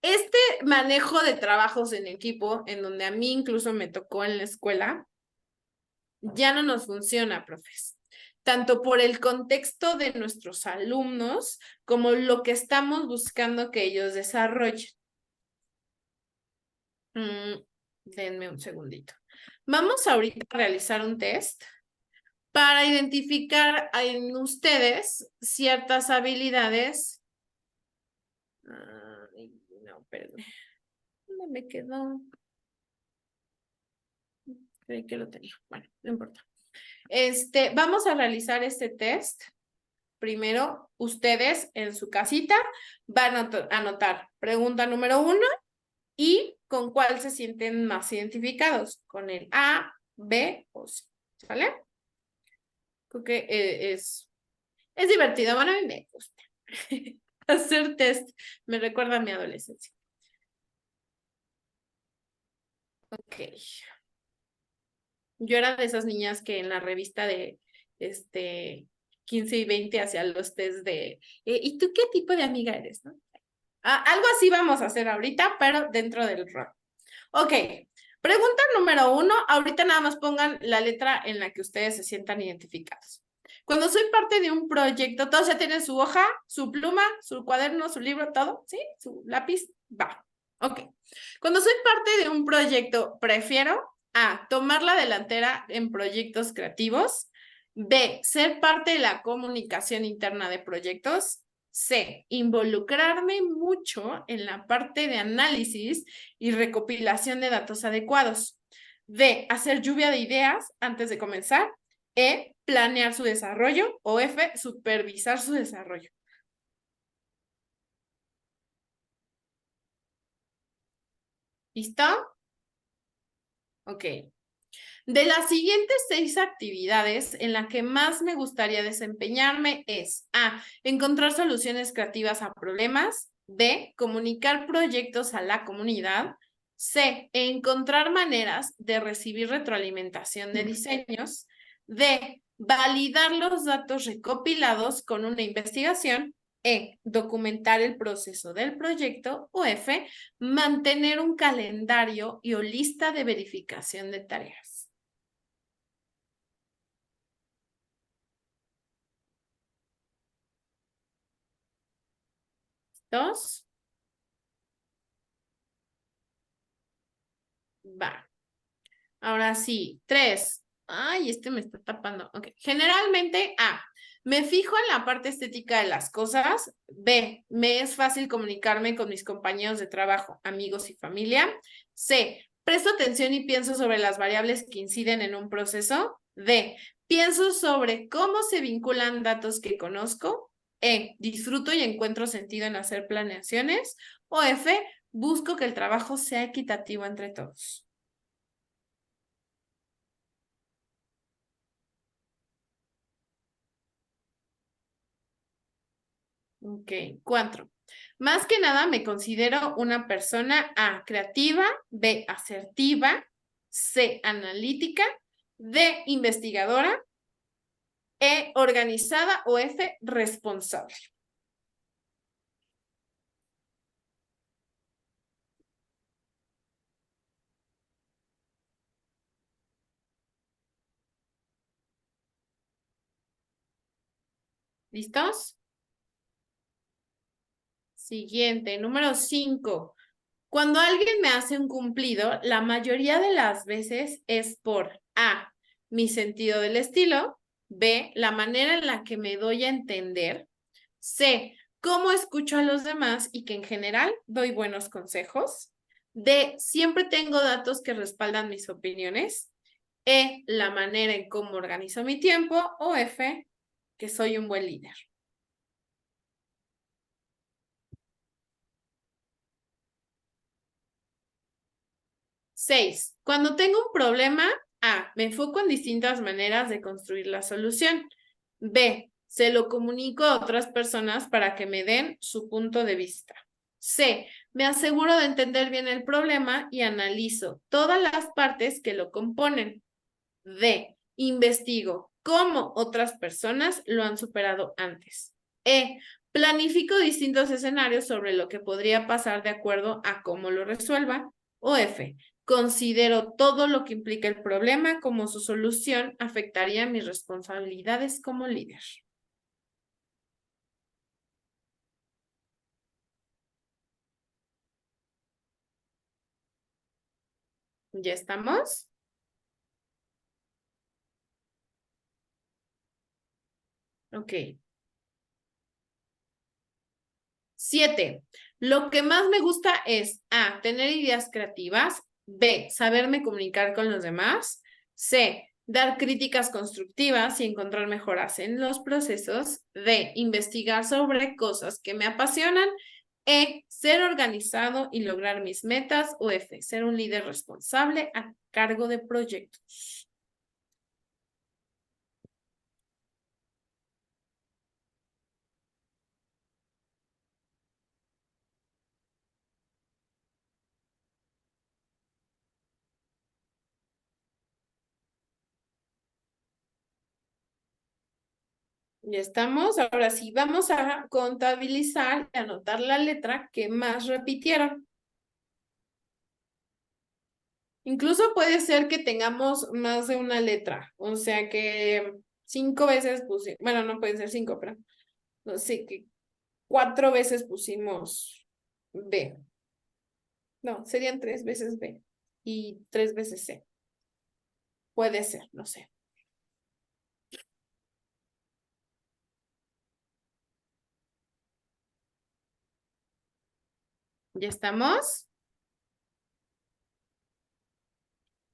Este manejo de trabajos en equipo, en donde a mí incluso me tocó en la escuela, ya no nos funciona, profes. Tanto por el contexto de nuestros alumnos como lo que estamos buscando que ellos desarrollen. Denme un segundito. Vamos ahorita a realizar un test para identificar en ustedes ciertas habilidades. Ay, no, espérenme. ¿Dónde me quedó? Creí que lo tenía. Bueno, no importa. Vamos a realizar este test. Primero, ustedes en su casita van a anotar pregunta número 1 y con cuál se sienten más identificados, con el A, B o C, ¿sale? Creo que es divertido, bueno, a mí me gusta hacer test, me recuerda a mi adolescencia. Ok. Yo era de esas niñas que en la revista de 15 y 20 hacían los test de ¿y tú qué tipo de amiga eres, no? Algo así vamos a hacer ahorita, pero dentro del rol. Ok, pregunta número 1. Ahorita nada más pongan la letra en la que ustedes se sientan identificados. Cuando soy parte de un proyecto, todos ya tienen su hoja, su pluma, su cuaderno, su libro, todo, ¿sí? Su lápiz, va. Ok. Cuando soy parte de un proyecto, prefiero A, tomar la delantera en proyectos creativos. B, ser parte de la comunicación interna de proyectos. C, involucrarme mucho en la parte de análisis y recopilación de datos adecuados. D, hacer lluvia de ideas antes de comenzar. E, planear su desarrollo. O F, supervisar su desarrollo. ¿Listo? Ok. De las siguientes 6 actividades, en la que más me gustaría desempeñarme es A, encontrar soluciones creativas a problemas. B, comunicar proyectos a la comunidad. C, encontrar maneras de recibir retroalimentación de diseños. D, validar los datos recopilados con una investigación. E, documentar el proceso del proyecto. O F, mantener un calendario o lista de verificación de tareas. 2. Va. Ahora sí. 3. Ay, me está tapando. Ok. Generalmente, A, me fijo en la parte estética de las cosas. B, me es fácil comunicarme con mis compañeros de trabajo, amigos y familia. C, presto atención y pienso sobre las variables que inciden en un proceso. D, pienso sobre cómo se vinculan datos que conozco. E, disfruto y encuentro sentido en hacer planeaciones. O F, busco que el trabajo sea equitativo entre todos. Ok, 4. Más que nada me considero una persona A, creativa, B, asertiva, C, analítica, D, investigadora, E, organizada o F, responsable. ¿Listos? Siguiente, número 5. Cuando alguien me hace un cumplido, la mayoría de las veces es por A, mi sentido del estilo, B, la manera en la que me doy a entender, C, cómo escucho a los demás y que en general doy buenos consejos, D, siempre tengo datos que respaldan mis opiniones, E, la manera en cómo organizo mi tiempo. O F, que soy un buen líder. Seis, cuando tengo un problema, A, me enfoco en distintas maneras de construir la solución. B, se lo comunico a otras personas para que me den su punto de vista. C, me aseguro de entender bien el problema y analizo todas las partes que lo componen. D, investigo cómo otras personas lo han superado antes. E, planifico distintos escenarios sobre lo que podría pasar de acuerdo a cómo lo resuelva. O F, considero todo lo que implica el problema como su solución afectaría mis responsabilidades como líder. ¿Ya estamos? Ok. 7. Lo que más me gusta es A, tener ideas creativas. B, saberme comunicar con los demás. C, dar críticas constructivas y encontrar mejoras en los procesos. D, investigar sobre cosas que me apasionan. E, ser organizado y lograr mis metas. O F, ser un líder responsable a cargo de proyectos. Ya estamos. Ahora sí, vamos a contabilizar y anotar la letra que más repitieron. Incluso puede ser que tengamos más de una letra, o sea que 5 veces pusimos, bueno, no pueden ser 5, pero no sé, que 4 veces pusimos B. No, serían 3 veces B y 3 veces C. Puede ser, no sé. ¿Ya estamos?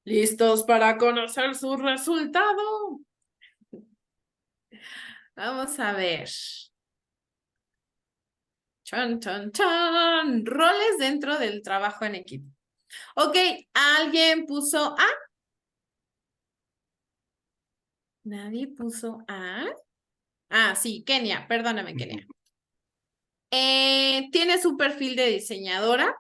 ¿Listos para conocer su resultado? Vamos a ver. Chan, chan, chan. Roles dentro del trabajo en equipo. Ok, ¿alguien puso A? ¿Nadie puso A? Ah, sí, Kenia, perdóname, Kenia. Tiene su perfil de diseñadora.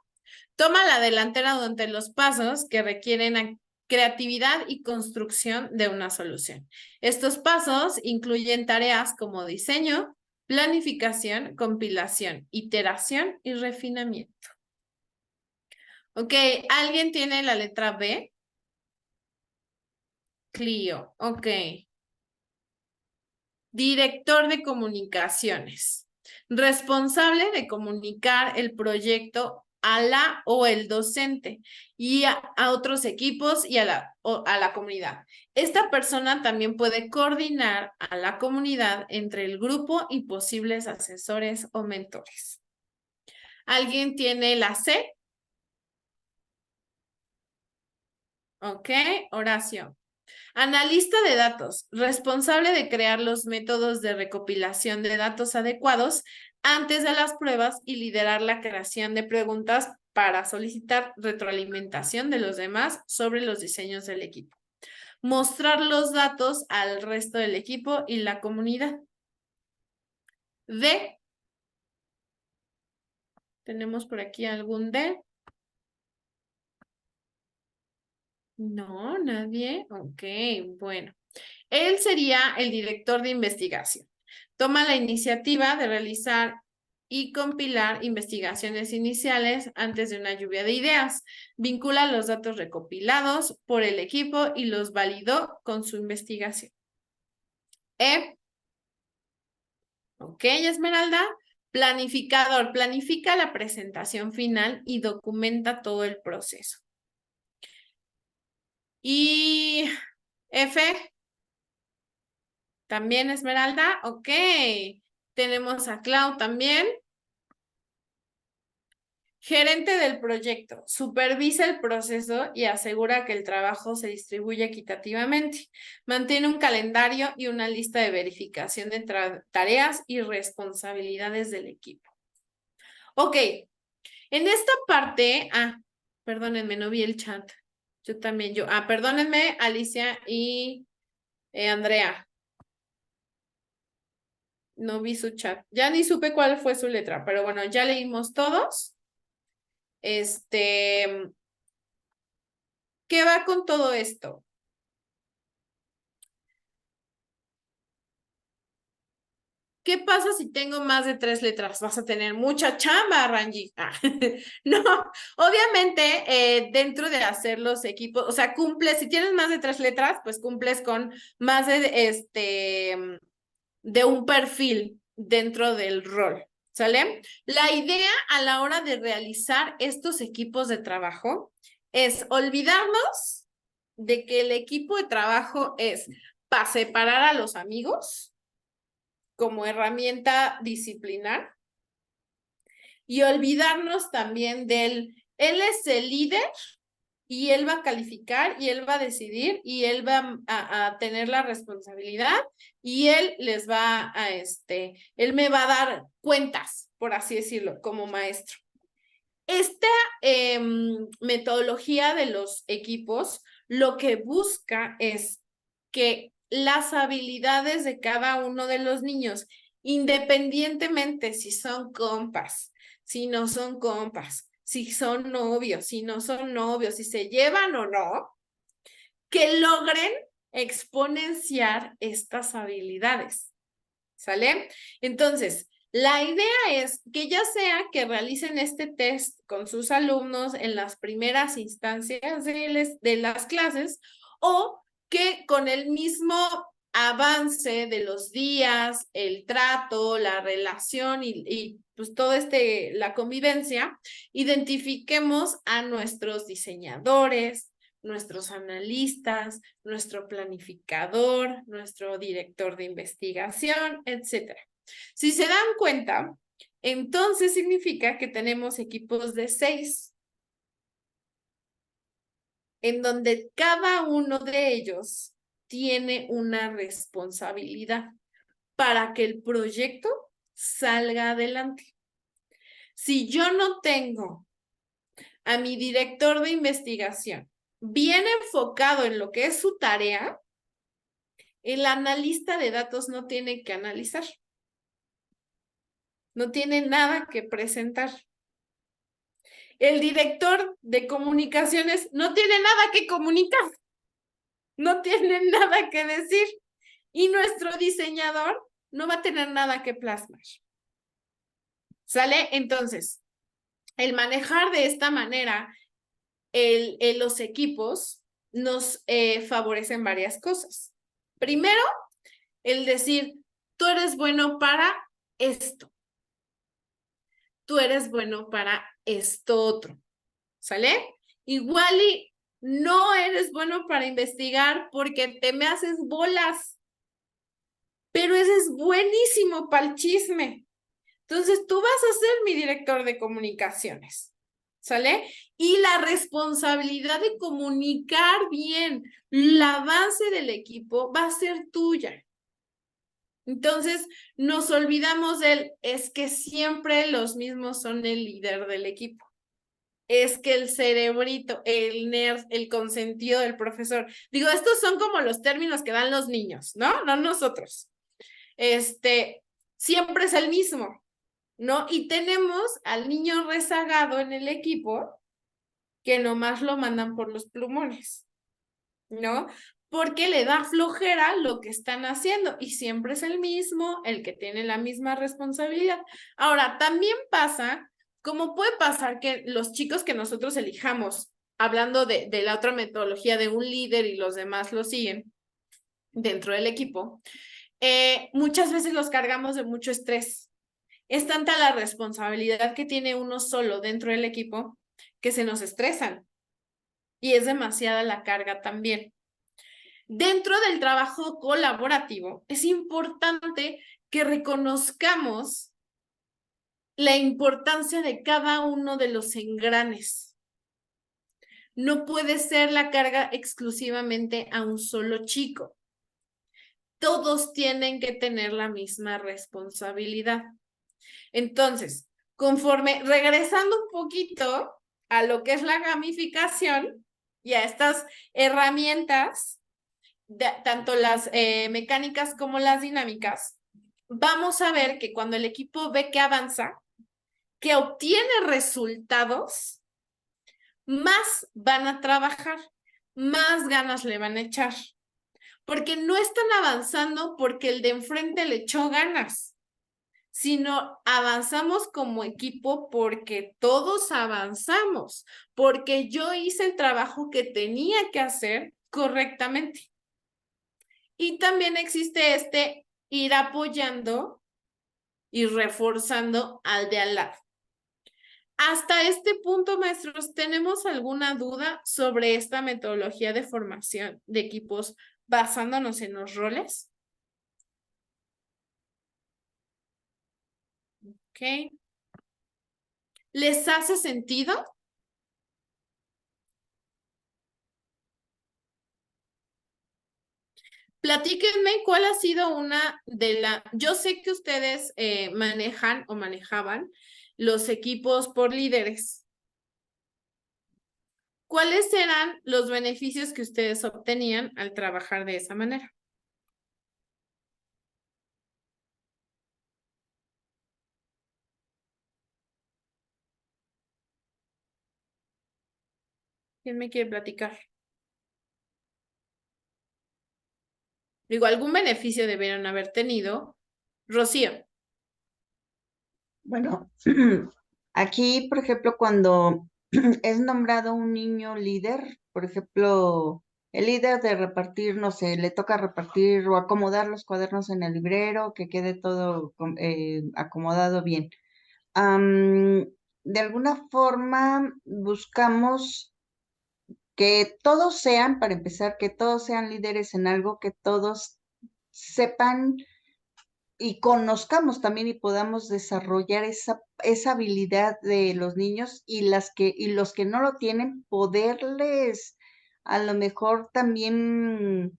Toma la delantera durante los pasos que requieren creatividad y construcción de una solución. Estos pasos incluyen tareas como diseño, planificación, compilación, iteración y refinamiento. Ok, ¿alguien tiene la letra B? Clio, ok. Director de comunicaciones. Responsable de comunicar el proyecto a la o el docente y a otros equipos y a la comunidad. Esta persona también puede coordinar a la comunidad entre el grupo y posibles asesores o mentores. ¿Alguien tiene la C? Ok, Horacio. Analista de datos, responsable de crear los métodos de recopilación de datos adecuados antes de las pruebas y liderar la creación de preguntas para solicitar retroalimentación de los demás sobre los diseños del equipo. Mostrar los datos al resto del equipo y la comunidad. D. ¿Tenemos por aquí algún D? No, nadie. Ok, bueno. Él sería el director de investigación. Toma la iniciativa de realizar y compilar investigaciones iniciales antes de una lluvia de ideas. Vincula los datos recopilados por el equipo y los validó con su investigación. Ok, Esmeralda. Planificador. Planifica la presentación final y documenta todo el proceso. Y F. También Esmeralda, ok. Tenemos a Clau también. Gerente del proyecto, supervisa el proceso y asegura que el trabajo se distribuye equitativamente. Mantiene un calendario y una lista de verificación de tareas y responsabilidades del equipo. Ok, en esta parte, perdónenme, no vi el chat. Yo también, perdónenme, Alicia y Andrea. No vi su chat. Ya ni supe cuál fue su letra, pero bueno, ya leímos todos. ¿Qué va con todo esto? ¿Qué pasa si tengo más de 3 letras? Vas a tener mucha chamba, Rangi. No, obviamente dentro de hacer los equipos, o sea, cumples, si tienes más de 3 letras, pues cumples con más de un perfil dentro del rol, ¿sale? La idea a la hora de realizar estos equipos de trabajo es olvidarnos de que el equipo de trabajo es para separar a los amigos como herramienta disciplinar y olvidarnos también él es el líder y él va a calificar y él va a decidir y él va a tener la responsabilidad y él les va él me va a dar cuentas, por así decirlo, como maestro. Esta metodología de los equipos lo que busca es que las habilidades de cada uno de los niños, independientemente si son compas, si no son compas, si son novios, si no son novios, si se llevan o no, que logren exponenciar estas habilidades, ¿sale? Entonces, la idea es que ya sea que realicen este test con sus alumnos en las primeras instancias de las clases o que con el mismo avance de los días, el trato, la relación y pues todo la convivencia, identifiquemos a nuestros diseñadores, nuestros analistas, nuestro planificador, nuestro director de investigación, etcétera. Si se dan cuenta, entonces significa que tenemos equipos de 6, en donde cada uno de ellos tiene una responsabilidad para que el proyecto salga adelante. Si yo no tengo a mi director de investigación bien enfocado en lo que es su tarea, el analista de datos no tiene que analizar. No tiene nada que presentar. El director de comunicaciones no tiene nada que comunicar. No tiene nada que decir. Y nuestro diseñador no va a tener nada que plasmar. ¿Sale? Entonces, el manejar de esta manera los equipos nos favorecen varias cosas. Primero, el decir, tú eres bueno para esto. Tú eres bueno para esto otro. ¿Sale? Igual y no eres bueno para investigar porque te me haces bolas, pero ese es buenísimo para el chisme. Entonces tú vas a ser mi director de comunicaciones, ¿sale? Y la responsabilidad de comunicar bien el avance del equipo va a ser tuya. Entonces nos olvidamos es que siempre los mismos son el líder del equipo. Es que el cerebrito, el nerd, el consentido del profesor. Digo, estos son como los términos que dan los niños, ¿no? No nosotros. Siempre es el mismo, ¿no? Y tenemos al niño rezagado en el equipo que nomás lo mandan por los plumones, ¿no? Porque le da flojera lo que están haciendo y siempre es el mismo, el que tiene la misma responsabilidad. Ahora, también pasa, como puede pasar que los chicos que nosotros elijamos, hablando de la otra metodología de un líder y los demás lo siguen dentro del equipo, muchas veces los cargamos de mucho estrés. Es tanta la responsabilidad que tiene uno solo dentro del equipo que se nos estresan y es demasiada la carga también. Dentro del trabajo colaborativo, es importante que reconozcamos la importancia de cada uno de los engranes. No puede ser la carga exclusivamente a un solo chico. Todos tienen que tener la misma responsabilidad. Entonces, regresando un poquito a lo que es la gamificación y a estas herramientas, tanto las mecánicas como las dinámicas, vamos a ver que cuando el equipo ve que avanza, que obtiene resultados, más van a trabajar, más ganas le van a echar, porque no están avanzando porque el de enfrente le echó ganas, sino avanzamos como equipo porque todos avanzamos, porque yo hice el trabajo que tenía que hacer correctamente. Y también existe ir apoyando y reforzando al de al lado. Hasta este punto, maestros, ¿tenemos alguna duda sobre esta metodología de formación de equipos basándonos en los roles? Ok. ¿Les hace sentido? Platíquenme cuál ha sido yo sé que ustedes manejan o manejaban los equipos por líderes. ¿Cuáles eran los beneficios que ustedes obtenían al trabajar de esa manera? ¿Quién me quiere platicar? Digo, algún beneficio debieron haber tenido. Rocío. Bueno, aquí, por ejemplo, cuando es nombrado un niño líder, por ejemplo, el líder de repartir, no sé, le toca repartir o acomodar los cuadernos en el librero, que quede todo acomodado bien. De alguna forma buscamos que todos sean, para empezar, que todos sean líderes en algo, que todos sepan y conozcamos también y podamos desarrollar esa habilidad de los niños y los que no lo tienen, poderles a lo mejor también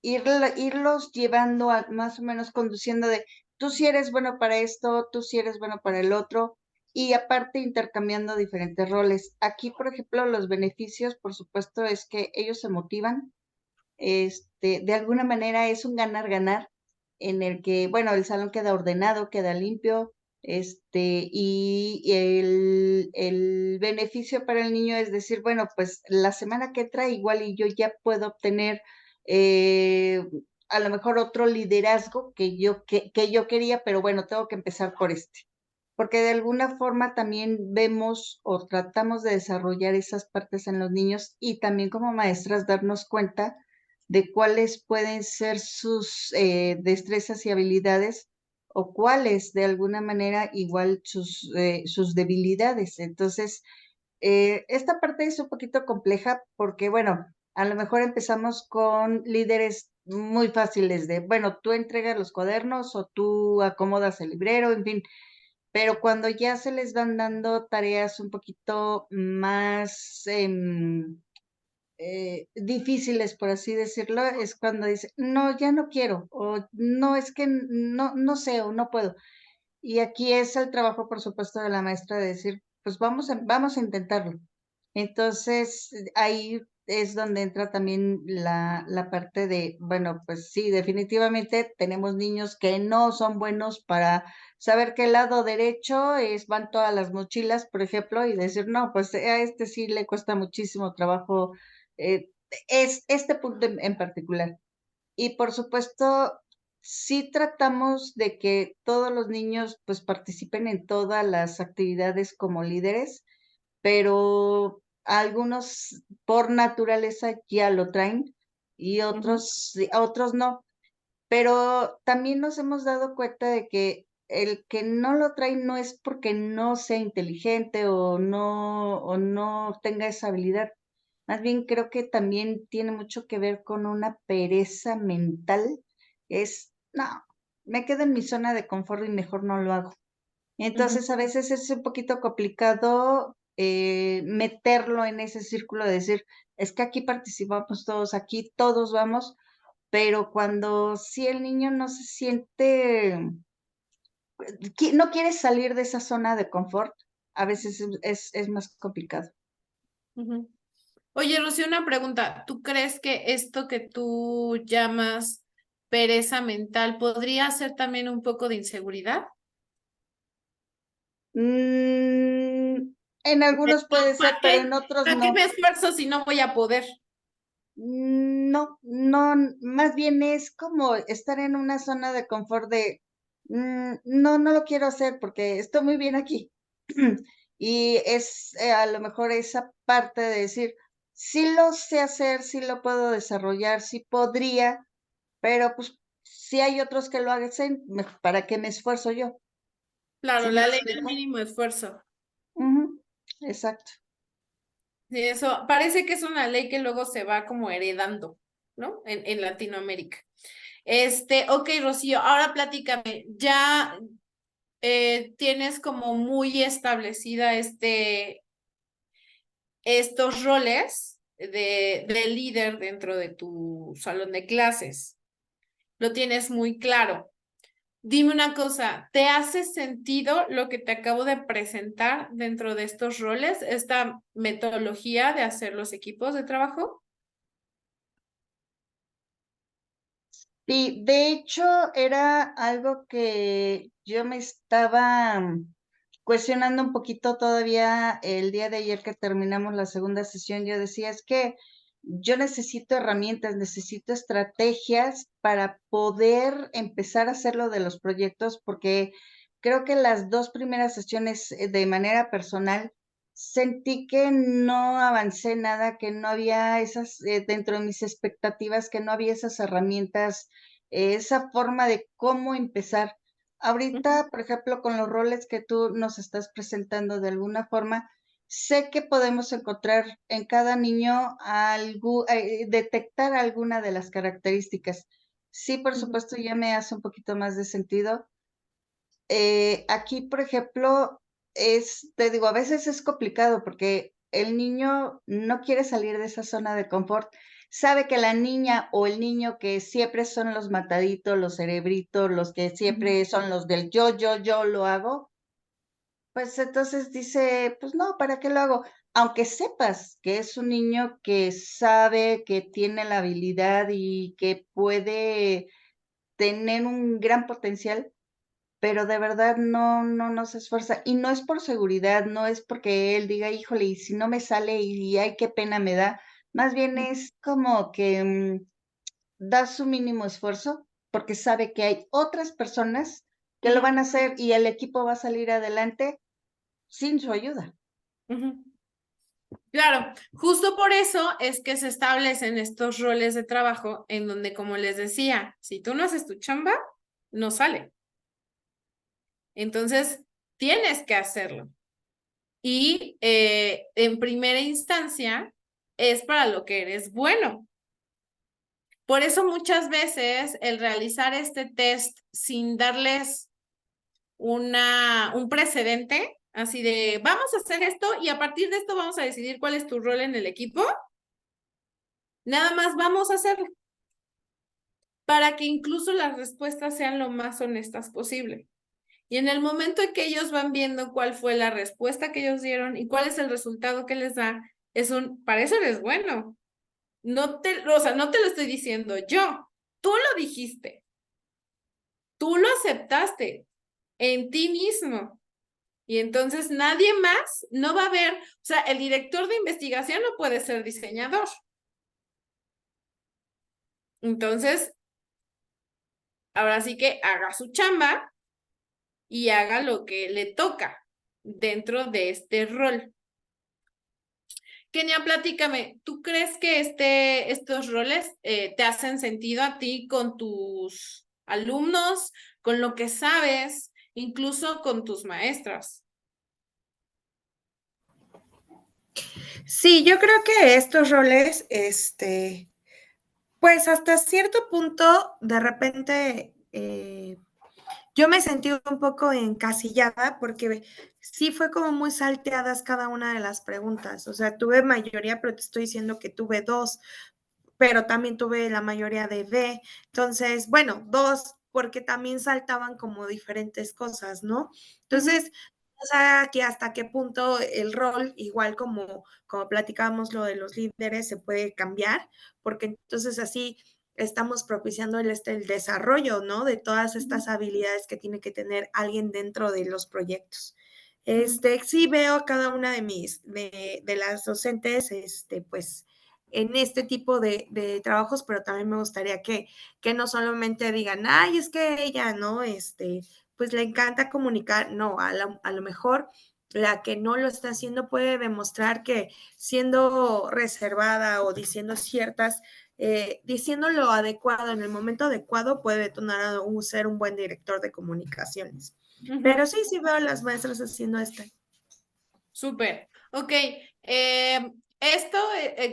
irlos llevando más o menos conduciendo de tú sí eres bueno para esto, tú sí eres bueno para el otro, y aparte intercambiando diferentes roles. Aquí, por ejemplo, los beneficios, por supuesto, es que ellos se motivan, de alguna manera es un ganar-ganar en el que, bueno, el salón queda ordenado, queda limpio, y el beneficio para el niño es decir, bueno, pues la semana que entra igual y yo ya puedo obtener eh, a lo mejor otro liderazgo que yo quería, pero bueno, tengo que empezar por este. Porque de alguna forma también vemos o tratamos de desarrollar esas partes en los niños y también como maestras darnos cuenta de cuáles pueden ser sus destrezas y habilidades o cuáles de alguna manera igual sus debilidades. Entonces, esta parte es un poquito compleja porque, bueno, a lo mejor empezamos con líderes muy fáciles de, bueno, tú entregas los cuadernos o tú acomodas el librero, en fin, pero cuando ya se les van dando tareas un poquito más difíciles, por así decirlo, es cuando dice, no, ya no quiero, o no, es que no sé, o no puedo. Y aquí es el trabajo, por supuesto, de la maestra de decir, pues vamos a intentarlo. Entonces, ahí es donde entra también la parte de, bueno, pues sí, definitivamente tenemos niños que no son buenos para saber que el lado derecho van todas las mochilas, por ejemplo, y decir, no, pues a este sí le cuesta muchísimo trabajo, es este punto en particular. Y por supuesto, sí tratamos de que todos los niños pues participen en todas las actividades como líderes, pero algunos por naturaleza ya lo traen y otros no. Pero también nos hemos dado cuenta de que el que no lo trae no es porque no sea inteligente o no tenga esa habilidad. Más bien creo que también tiene mucho que ver con una pereza mental. No, me quedo en mi zona de confort y mejor no lo hago. Entonces a veces es un poquito complicado meterlo en ese círculo de decir, es que aquí participamos todos, aquí todos vamos, pero cuando sí el niño no se siente, no quiere salir de esa zona de confort, a veces es más complicado. Ujú. Oye, Rocío, una pregunta. ¿Tú crees que esto que tú llamas pereza mental podría ser también un poco de inseguridad? En algunos puede ser, pero en otros ¿Para qué no. me esfuerzo si no voy a poder? No, no, más bien es como estar en una zona de confort de, no, no lo quiero hacer porque estoy muy bien aquí. Y es a lo mejor esa parte de decir, sí lo sé hacer, sí lo puedo desarrollar, sí podría, pero pues si hay otros que lo hacen, ¿para qué me esfuerzo yo? Claro, ¿Sí me la ley del explico? mínimo esfuerzo. Ujú, exacto. Sí, eso parece que es una ley que luego se va como heredando, ¿no? En Latinoamérica. Ok, Rocío, ahora platícame, ya tienes como muy establecida estos roles de líder dentro de tu salón de clases. Lo tienes muy claro. Dime una cosa, ¿te hace sentido lo que te acabo de presentar dentro de estos roles, esta metodología de hacer los equipos de trabajo? Sí, de hecho era algo que yo me estaba cuestionando un poquito todavía el día de ayer que terminamos la segunda sesión. Yo decía, es que yo necesito herramientas, necesito estrategias para poder empezar a hacer lo de los proyectos, porque creo que las dos primeras sesiones de manera personal sentí que no avancé nada, que no había esas, dentro de mis expectativas, que no había esas herramientas, esa forma de cómo empezar. Ahorita, por ejemplo, con los roles que tú nos estás presentando de alguna forma, sé que podemos encontrar en cada niño detectar alguna de las características. Sí, por supuesto, ya me hace un poquito más de sentido. Aquí, por ejemplo, te digo, a veces es complicado porque el niño no quiere salir de esa zona de confort. Sabe que la niña o el niño que siempre son los mataditos, los cerebritos, los que siempre son los del yo lo hago, pues entonces dice, pues no, ¿para qué lo hago? Aunque sepas que es un niño que sabe, que tiene la habilidad y que puede tener un gran potencial, pero de verdad no se esfuerza. Y no es por seguridad, no es porque él diga, híjole, y si no me sale y ay, qué pena me da. Más bien es como que da su mínimo esfuerzo porque sabe que hay otras personas que lo van a hacer y el equipo va a salir adelante sin su ayuda. Claro, justo por eso es que se establecen estos roles de trabajo en donde, como les decía, si tú no haces tu chamba, no sale. Entonces, tienes que hacerlo. Y en primera instancia, es para lo que eres bueno. Por eso muchas veces el realizar este test sin darles un precedente, así de, vamos a hacer esto y a partir de esto vamos a decidir cuál es tu rol en el equipo, nada más vamos a hacerlo para que incluso las respuestas sean lo más honestas posible. Y en el momento en que ellos van viendo cuál fue la respuesta que ellos dieron y cuál es el resultado que les da, para eso eres bueno. O sea, no te lo estoy diciendo yo, tú lo dijiste, tú lo aceptaste en ti mismo. Y entonces nadie más no va a ver, o sea, el director de investigación no puede ser diseñador. Entonces, ahora sí que haga su chamba y haga lo que le toca dentro de este rol. Kenia, platícame, ¿tú crees que estos roles te hacen sentido a ti con tus alumnos, con lo que sabes, incluso con tus maestras? Sí, yo creo que estos roles, pues hasta cierto punto, de repente, yo me sentí un poco encasillada porque sí fue como muy salteadas cada una de las preguntas. O sea, tuve mayoría, pero te estoy diciendo que tuve 2, pero también tuve la mayoría de B. Entonces, bueno, 2, porque también saltaban como diferentes cosas, ¿no? Entonces, o sea, que hasta qué punto el rol, igual como platicábamos lo de los líderes, se puede cambiar, porque entonces así estamos propiciando el desarrollo, ¿no? De todas estas habilidades que tiene que tener alguien dentro de los proyectos. Sí veo a cada una de las docentes, pues, en este tipo de trabajos, pero también me gustaría que no solamente digan, ay, es que ella, ¿no? Pues le encanta comunicar. No, a lo mejor la que no lo está haciendo puede demostrar que siendo reservada o diciendo diciendo lo adecuado en el momento adecuado puede detonar a ser un buen director de comunicaciones. Pero sí veo a las maestras haciendo esto. Súper. Ok. Esto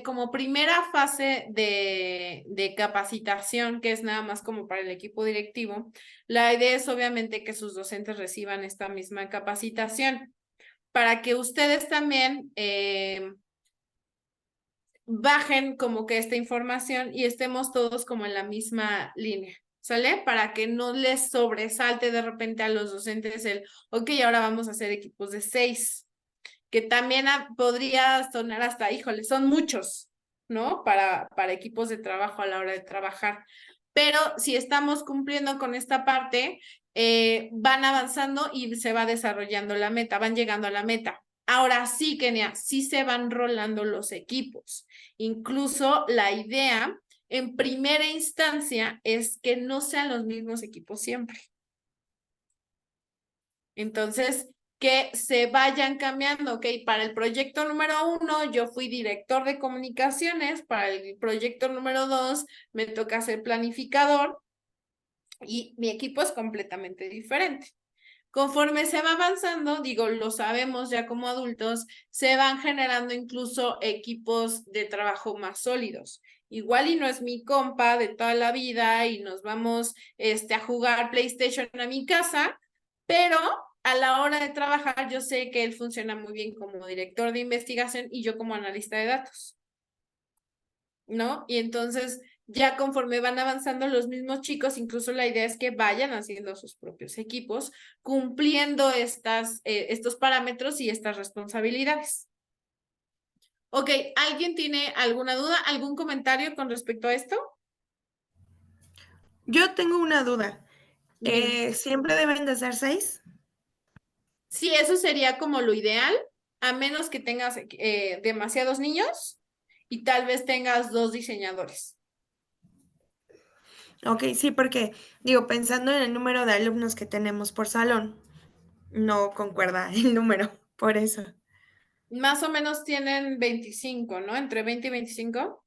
como primera fase de capacitación, que es nada más como para el equipo directivo, la idea es obviamente que sus docentes reciban esta misma capacitación para que ustedes también bajen como que esta información y estemos todos como en la misma línea. ¿Sale? Para que no les sobresalte de repente a los docentes ok, ahora vamos a hacer equipos de 6, que también podría sonar hasta, híjole, son muchos, ¿no? Para equipos de trabajo a la hora de trabajar. Pero si estamos cumpliendo con esta parte, van avanzando y se va desarrollando la meta, van llegando a la meta. Ahora sí, Kenia, sí se van rolando los equipos. Incluso la idea, en primera instancia, es que no sean los mismos equipos siempre. Entonces, que se vayan cambiando, ¿ok? Para el proyecto número 1, yo fui director de comunicaciones, para el proyecto número 2, me toca ser planificador y mi equipo es completamente diferente. Conforme se va avanzando, digo, lo sabemos ya como adultos, se van generando incluso equipos de trabajo más sólidos. Igual y no es mi compa de toda la vida y nos vamos a jugar PlayStation a mi casa, pero a la hora de trabajar yo sé que él funciona muy bien como director de investigación y yo como analista de datos, ¿no? Y entonces ya conforme van avanzando los mismos chicos, incluso la idea es que vayan haciendo sus propios equipos, cumpliendo estos parámetros y estas responsabilidades. Ok, ¿alguien tiene alguna duda, algún comentario con respecto a esto? Yo tengo una duda. ¿Siempre deben de ser 6? Sí, eso sería como lo ideal, a menos que tengas demasiados niños y tal vez tengas 2 diseñadores. Ok, sí, porque digo, pensando en el número de alumnos que tenemos por salón, no concuerda el número, por eso. Más o menos tienen 25, ¿no? Entre 20 y 25.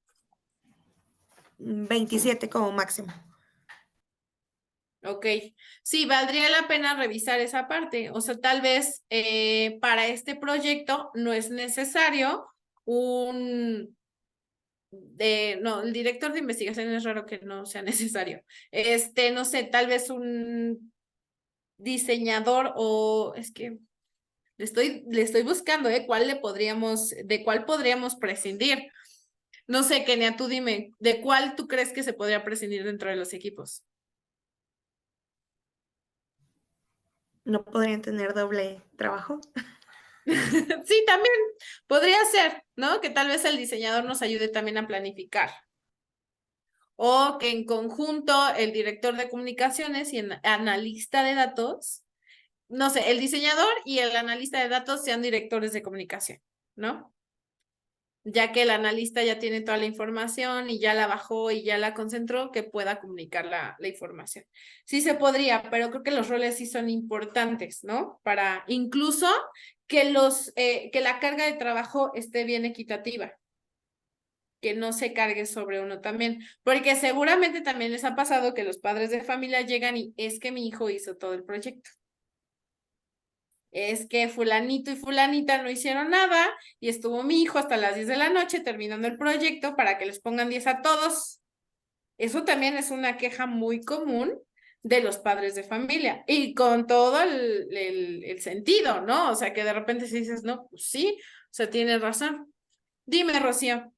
27 como máximo. Ok, sí, valdría la pena revisar esa parte. O sea, tal vez para este proyecto no es necesario no, el director de investigación es raro que no sea necesario. No sé, tal vez un diseñador o es que le estoy buscando, de cuál podríamos prescindir. No sé, Kenia, tú dime, ¿de cuál tú crees que se podría prescindir dentro de los equipos? ¿No podrían tener doble trabajo? Sí, también podría ser, ¿no? Que tal vez el diseñador nos ayude también a planificar. O que en conjunto el director de comunicaciones y el analista de datos, no sé, el diseñador y el analista de datos sean directores de comunicación, ¿no? Ya que el analista ya tiene toda la información y ya la bajó y ya la concentró, que pueda comunicar la información. Sí se podría, pero creo que los roles sí son importantes, ¿no? Para incluso que la carga de trabajo esté bien equitativa, que no se cargue sobre uno también, porque seguramente también les ha pasado que los padres de familia llegan y es que mi hijo hizo todo el proyecto. Es que fulanito y fulanita no hicieron nada y estuvo mi hijo hasta las 10 de la noche terminando el proyecto para que les pongan 10 a todos. Eso también es una queja muy común de los padres de familia y con todo el sentido, ¿no? O sea, que de repente si dices, no, pues sí, o sea, tienes razón. Dime, Rocío.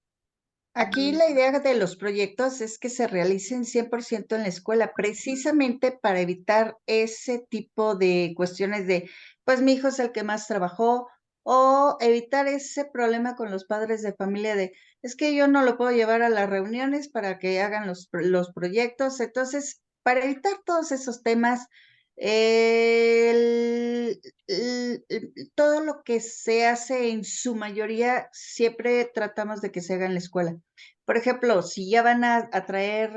Aquí la idea de los proyectos es que se realicen 100% en la escuela, precisamente para evitar ese tipo de cuestiones de, pues mi hijo es el que más trabajó, o evitar ese problema con los padres de familia de, es que yo no lo puedo llevar a las reuniones para que hagan los proyectos. Entonces, para evitar todos esos temas, todo lo que se hace en su mayoría, siempre tratamos de que se haga en la escuela. Por ejemplo, si ya van a traer,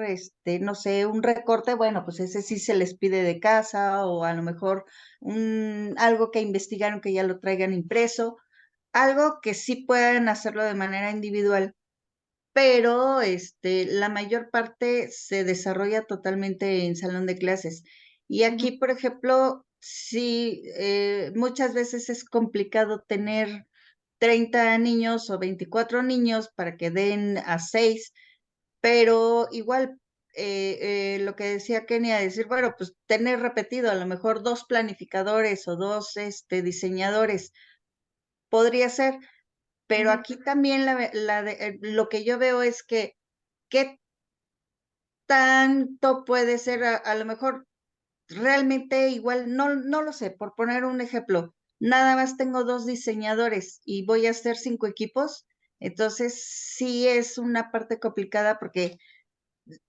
no sé, un recorte, bueno, pues ese sí se les pide de casa, o a lo mejor algo que investigaron que ya lo traigan impreso, algo que sí puedan hacerlo de manera individual, pero la mayor parte se desarrolla totalmente en salón de clases. Y aquí, por ejemplo, sí, muchas veces es complicado tener 30 niños o 24 niños para que den a 6, pero igual, lo que decía Kenia, decir, bueno, pues tener repetido a lo mejor 2 planificadores o 2 diseñadores, podría ser, pero aquí también lo que yo veo es que, ¿qué tanto puede ser? A lo mejor realmente igual, no lo sé, por poner un ejemplo, nada más tengo 2 diseñadores y voy a hacer 5 equipos, entonces sí es una parte complicada porque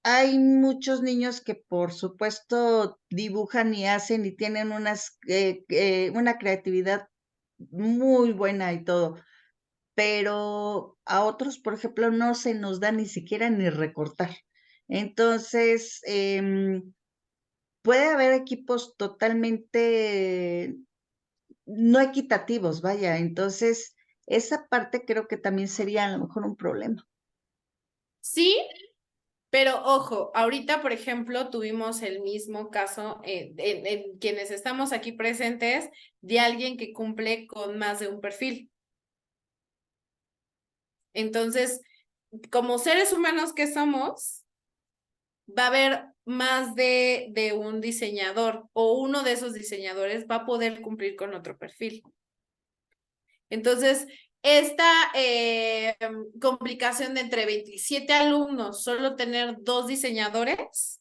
hay muchos niños que por supuesto dibujan y hacen y tienen una creatividad muy buena y todo, pero a otros, por ejemplo, no se nos da ni siquiera ni recortar. Entonces, puede haber equipos totalmente no equitativos, vaya. Entonces, esa parte creo que también sería a lo mejor un problema. Sí, pero ojo, ahorita, por ejemplo, tuvimos el mismo caso en quienes estamos aquí presentes de alguien que cumple con más de un perfil. Entonces, como seres humanos que somos, va a haber más de un diseñador o uno de esos diseñadores va a poder cumplir con otro perfil. Entonces, esta complicación de entre 27 alumnos, solo tener 2 diseñadores,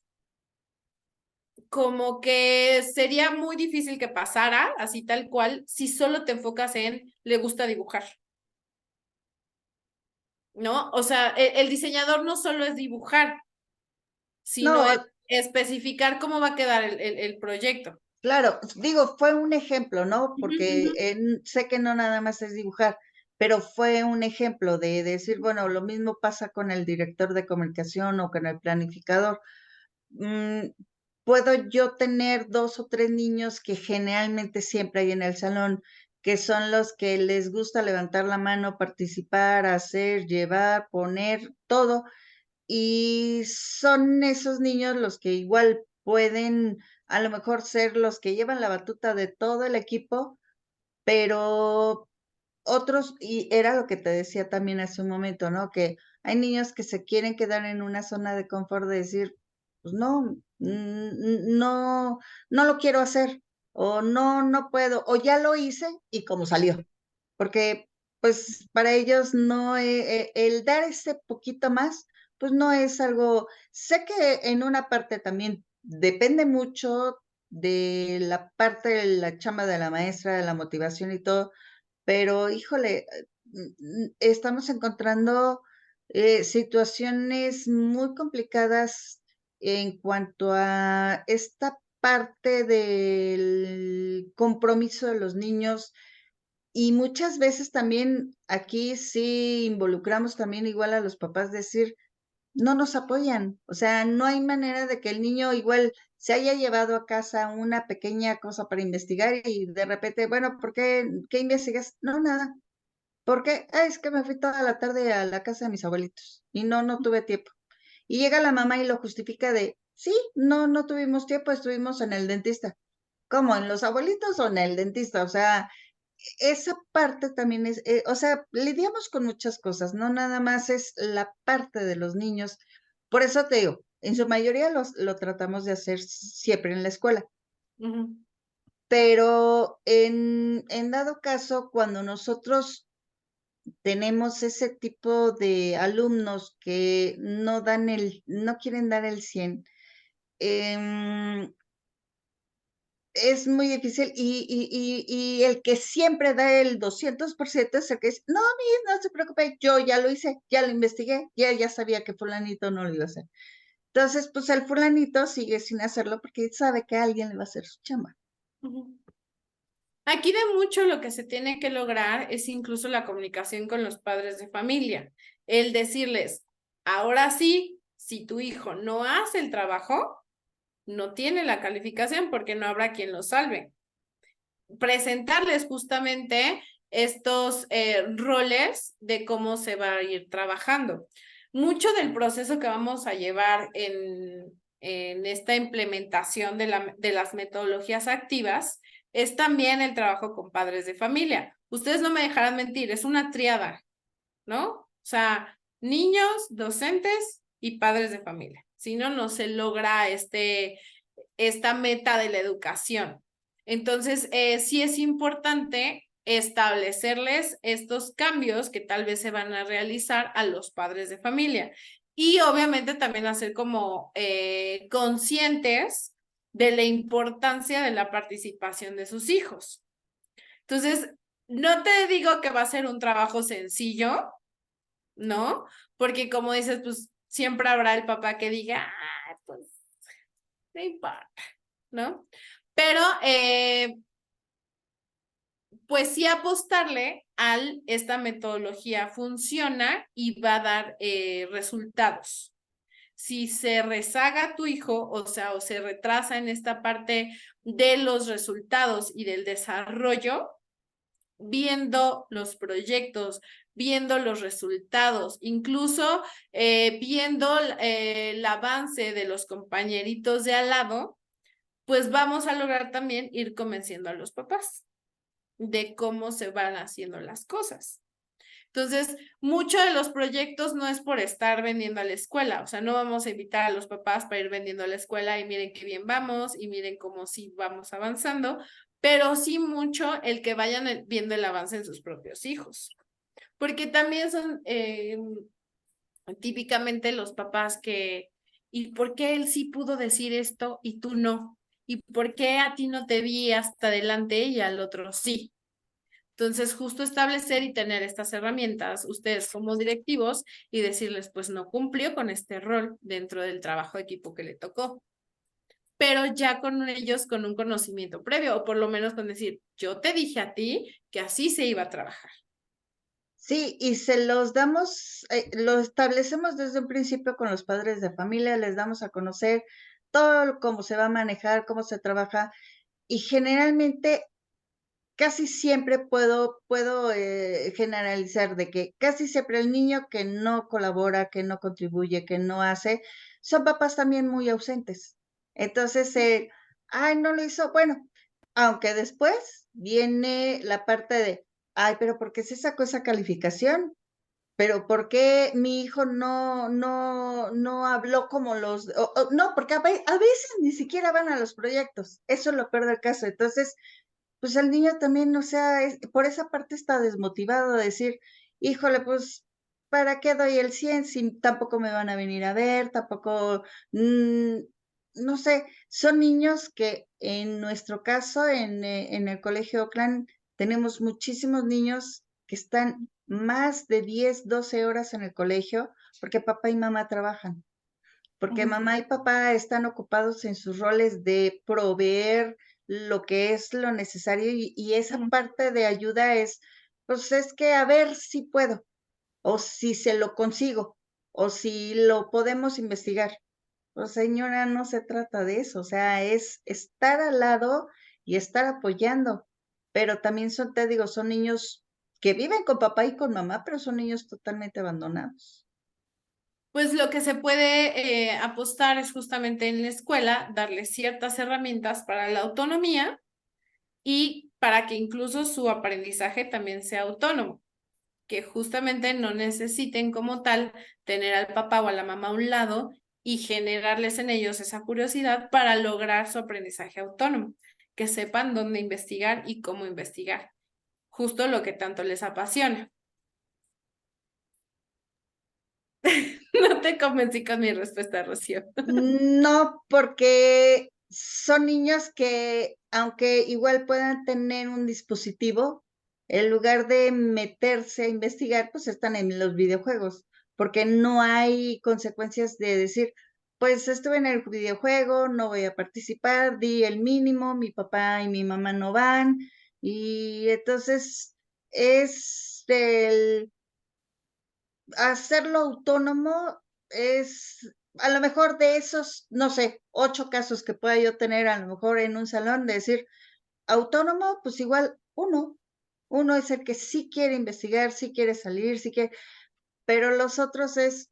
como que sería muy difícil que pasara así tal cual si solo te enfocas en le gusta dibujar. ¿No? O sea, el diseñador no solo es dibujar, sino No, es especificar cómo va a quedar el proyecto. claro, digo, fue un ejemplo, ¿no? Ujú, Porque ujú. sé que no nada más es dibujar, pero fue un ejemplo de decir, bueno, lo mismo pasa con el director de comunicación o con el planificador. Mm, puedo yo tener 2 o 3 niños que generalmente siempre hay en el salón, que son los que les gusta levantar la mano, participar, hacer, llevar, poner, todo, y son esos niños los que igual pueden a lo mejor ser los que llevan la batuta de todo el equipo, pero otros, y era lo que te decía también hace un momento, ¿no? Que hay niños que se quieren quedar en una zona de confort de decir, pues no, no lo quiero hacer, o no puedo, o ya lo hice y como salió, porque pues para ellos no, el dar ese poquito más, pues no es algo, sé que en una parte también depende mucho de la parte de la chamba de la maestra, de la motivación y todo, pero híjole, estamos encontrando situaciones muy complicadas en cuanto a esta parte del compromiso de los niños, y muchas veces también aquí sí involucramos también igual a los papás, decir, no nos apoyan, o sea, no hay manera de que el niño igual se haya llevado a casa una pequeña cosa para investigar y de repente, bueno, ¿por qué? ¿Qué investigas? No, nada. ¿Por qué? "Ah, es que me fui toda la tarde a la casa de mis abuelitos y no tuve tiempo". Y llega la mamá y lo justifica de, sí, no tuvimos tiempo, estuvimos en el dentista. ¿Cómo? ¿En los abuelitos o en el dentista? O sea, esa parte también es, o sea, lidiamos con muchas cosas, no nada más es la parte de los niños. Por eso te digo, en su mayoría lo tratamos de hacer siempre en la escuela. Ujú. Pero en dado caso, cuando nosotros tenemos ese tipo de alumnos que no quieren dar el 100, es muy difícil y el que siempre da el 200% es el que dice, no, no se preocupe, yo ya lo hice, ya lo investigué, ya sabía que fulanito no lo iba a hacer. Entonces, pues el fulanito sigue sin hacerlo porque sabe que alguien le va a hacer su chamba. Ujú. Aquí de mucho lo que se tiene que lograr es incluso la comunicación con los padres de familia. El decirles, ahora sí, si tu hijo no hace el trabajo, no tiene la calificación porque no habrá quien lo salve. Presentarles justamente estos roles de cómo se va a ir trabajando. Mucho del proceso que vamos a llevar en esta implementación de las metodologías activas es también el trabajo con padres de familia. Ustedes no me dejarán mentir, es una triada, ¿no? O sea, niños, docentes y padres de familia. Si no, no se logra esta meta de la educación. Entonces, sí es importante establecerles estos cambios que tal vez se van a realizar a los padres de familia. Y obviamente también hacer como conscientes de la importancia de la participación de sus hijos. Entonces, no te digo que va a ser un trabajo sencillo, ¿no? Porque como dices, pues siempre habrá el papá que diga, pues, no importa, ¿no? Pero, pues sí apostarle esta metodología funciona y va a dar resultados. Si se rezaga tu hijo, o sea, o se retrasa en esta parte de los resultados y del desarrollo, viendo los proyectos, viendo los resultados, incluso viendo el avance de los compañeritos de al lado, pues vamos a lograr también ir convenciendo a los papás de cómo se van haciendo las cosas. Entonces, mucho de los proyectos no es por estar vendiendo a la escuela, o sea, no vamos a invitar a los papás para ir vendiendo a la escuela y miren qué bien vamos y miren cómo sí vamos avanzando, pero sí mucho el que vayan viendo el avance en sus propios hijos, porque también son típicamente los papás que, ¿y por qué él sí pudo decir esto y tú no? ¿Y por qué a ti no te vi hasta adelante y al otro sí? Entonces, justo establecer y tener estas herramientas, ustedes como directivos, y decirles, pues no cumplió con este rol dentro del trabajo de equipo que le tocó. Pero ya con ellos con un conocimiento previo, o por lo menos con decir, yo te dije a ti que así se iba a trabajar. Sí, y se los damos, lo establecemos desde un principio con los padres de familia, les damos a conocer todo cómo se va a manejar, cómo se trabaja, y generalmente casi siempre puedo generalizar de que casi siempre el niño que no colabora, que no contribuye, que no hace, son papás también muy ausentes. Entonces, ay, no lo hizo, bueno, aunque después viene la parte de, ay, pero ¿por qué se sacó esa calificación? Pero ¿por qué mi hijo no habló como no, porque a veces ni siquiera van a los proyectos, eso es lo peor del caso. Entonces, pues el niño también, o sea, por esa parte está desmotivado de decir, híjole, pues, ¿para qué doy el 100 si tampoco me van a venir a ver, tampoco, no sé, son niños que en nuestro caso, en el colegio Oakland, tenemos muchísimos niños que están más de 10, 12 horas en el colegio porque papá y mamá trabajan, porque mamá y papá están ocupados en sus roles de proveer lo que es lo necesario y esa parte de ayuda es, pues es que a ver si puedo, o si se lo consigo, o si lo podemos investigar. Pues señora, no se trata de eso, o sea, es estar al lado y estar apoyando, pero también son, te digo, son niños que viven con papá y con mamá, pero son niños totalmente abandonados. Pues lo que se puede apostar es justamente en la escuela, darles ciertas herramientas para la autonomía y para que incluso su aprendizaje también sea autónomo, que justamente no necesiten como tal tener al papá o a la mamá a un lado y generarles en ellos esa curiosidad para lograr su aprendizaje autónomo, que sepan dónde investigar y cómo investigar, justo lo que tanto les apasiona. No te convencí con mi respuesta, Rocío. No, porque son niños que, aunque igual puedan tener un dispositivo, en lugar de meterse a investigar, pues están en los videojuegos, porque no hay consecuencias de decir, pues estuve en el videojuego, no voy a participar, di el mínimo, mi papá y mi mamá no van, y entonces es el hacerlo autónomo es, a lo mejor de esos, no sé, 8 casos que pueda yo tener a lo mejor en un salón, de decir, autónomo, pues igual uno es el que sí quiere investigar, sí quiere salir, sí quiere, pero los otros es,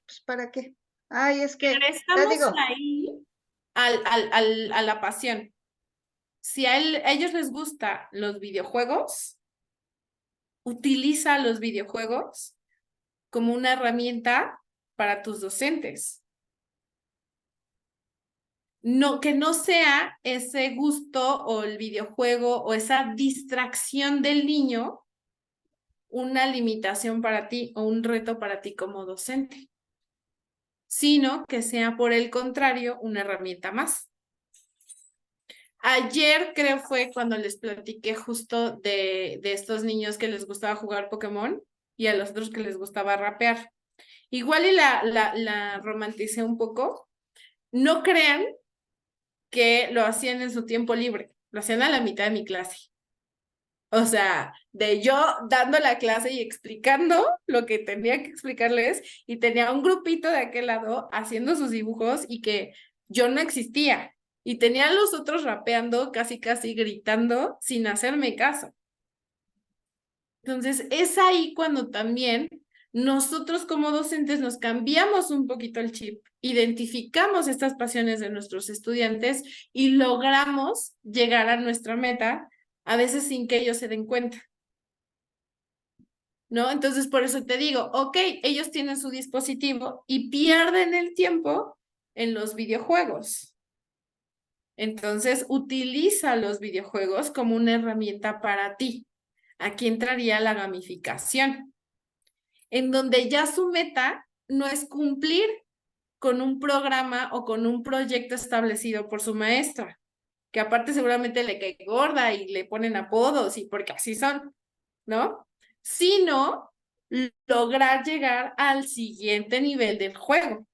pues ¿para qué? Ay, es que, te Regresamos digo, ahí a la pasión. Si a ellos les gustan los videojuegos, utiliza los videojuegos como una herramienta para tus docentes. No, que no sea ese gusto o el videojuego o esa distracción del niño una limitación para ti o un reto para ti como docente, sino que sea por el contrario una herramienta más. Ayer creo fue cuando les platiqué justo de estos niños que les gustaba jugar Pokémon y a los otros que les gustaba rapear. Igual y la romanticé un poco. No crean que lo hacían en su tiempo libre, lo hacían a la mitad de mi clase. O sea, de yo dando la clase y explicando lo que tenía que explicarles y tenía un grupito de aquel lado haciendo sus dibujos y que yo no existía. Y tenía a los otros rapeando, casi gritando sin hacerme caso. Entonces, es ahí cuando también nosotros como docentes nos cambiamos un poquito el chip, identificamos estas pasiones de nuestros estudiantes y logramos llegar a nuestra meta, a veces sin que ellos se den cuenta. ¿No? Entonces, por eso te digo, ok, ellos tienen su dispositivo y pierden el tiempo en los videojuegos. Entonces, utiliza los videojuegos como una herramienta para ti. Aquí entraría la gamificación, en donde ya su meta no es cumplir con un programa o con un proyecto establecido por su maestra, que aparte seguramente le cae gorda y le ponen apodos y porque así son, ¿no? Sino lograr llegar al siguiente nivel del juego,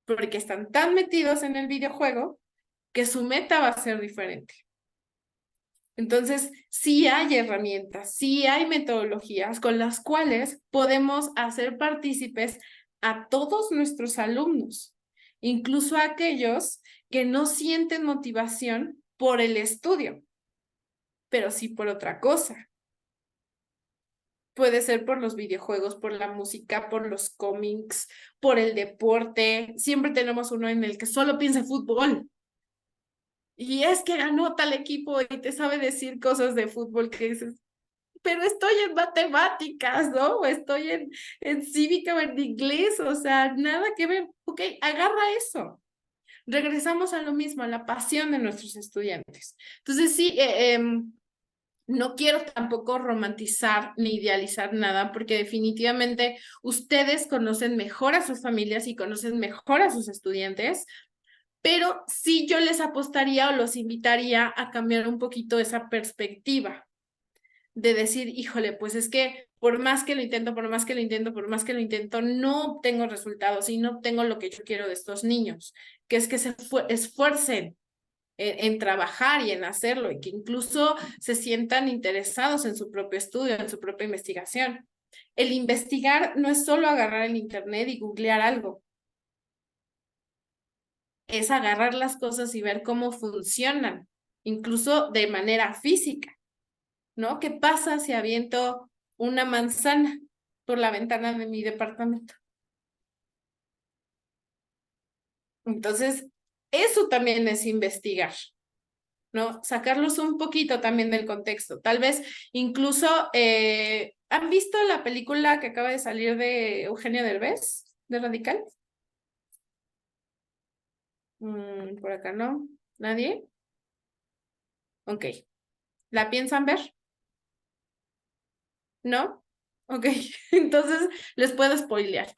porque están tan metidos en el videojuego que su meta va a ser diferente. Entonces, sí hay herramientas, sí hay metodologías con las cuales podemos hacer partícipes a todos nuestros alumnos, incluso a aquellos que no sienten motivación por el estudio, pero sí por otra cosa. Puede ser por los videojuegos, por la música, por los cómics, por el deporte. Siempre tenemos uno en el que solo piensa en fútbol. Y es que ganó tal equipo y te sabe decir cosas de fútbol que dices, pero estoy en matemáticas, ¿no? O estoy en cívica o en inglés, o sea, nada que ver. Ok, agarra eso. Regresamos a lo mismo, a la pasión de nuestros estudiantes. Entonces, sí, no quiero tampoco romantizar ni idealizar nada, porque definitivamente ustedes conocen mejor a sus familias y conocen mejor a sus estudiantes, pero sí yo les apostaría o los invitaría a cambiar un poquito esa perspectiva de decir, híjole, pues es que por más que lo intento, por más que lo intento, por más que lo intento, no obtengo resultados y no obtengo lo que yo quiero de estos niños, que es que se esfuercen en trabajar y en hacerlo y que incluso se sientan interesados en su propio estudio, en su propia investigación. El investigar no es solo agarrar el internet y googlear algo, es agarrar las cosas y ver cómo funcionan, incluso de manera física, ¿no? ¿Qué pasa si aviento una manzana por la ventana de mi departamento? Entonces, eso también es investigar, ¿no? Sacarlos un poquito también del contexto. Tal vez incluso, ¿han visto la película que acaba de salir de Eugenio Derbez, de Radical? Por acá no. ¿Nadie? Ok. ¿La piensan ver? ¿No? Ok, entonces les puedo spoilear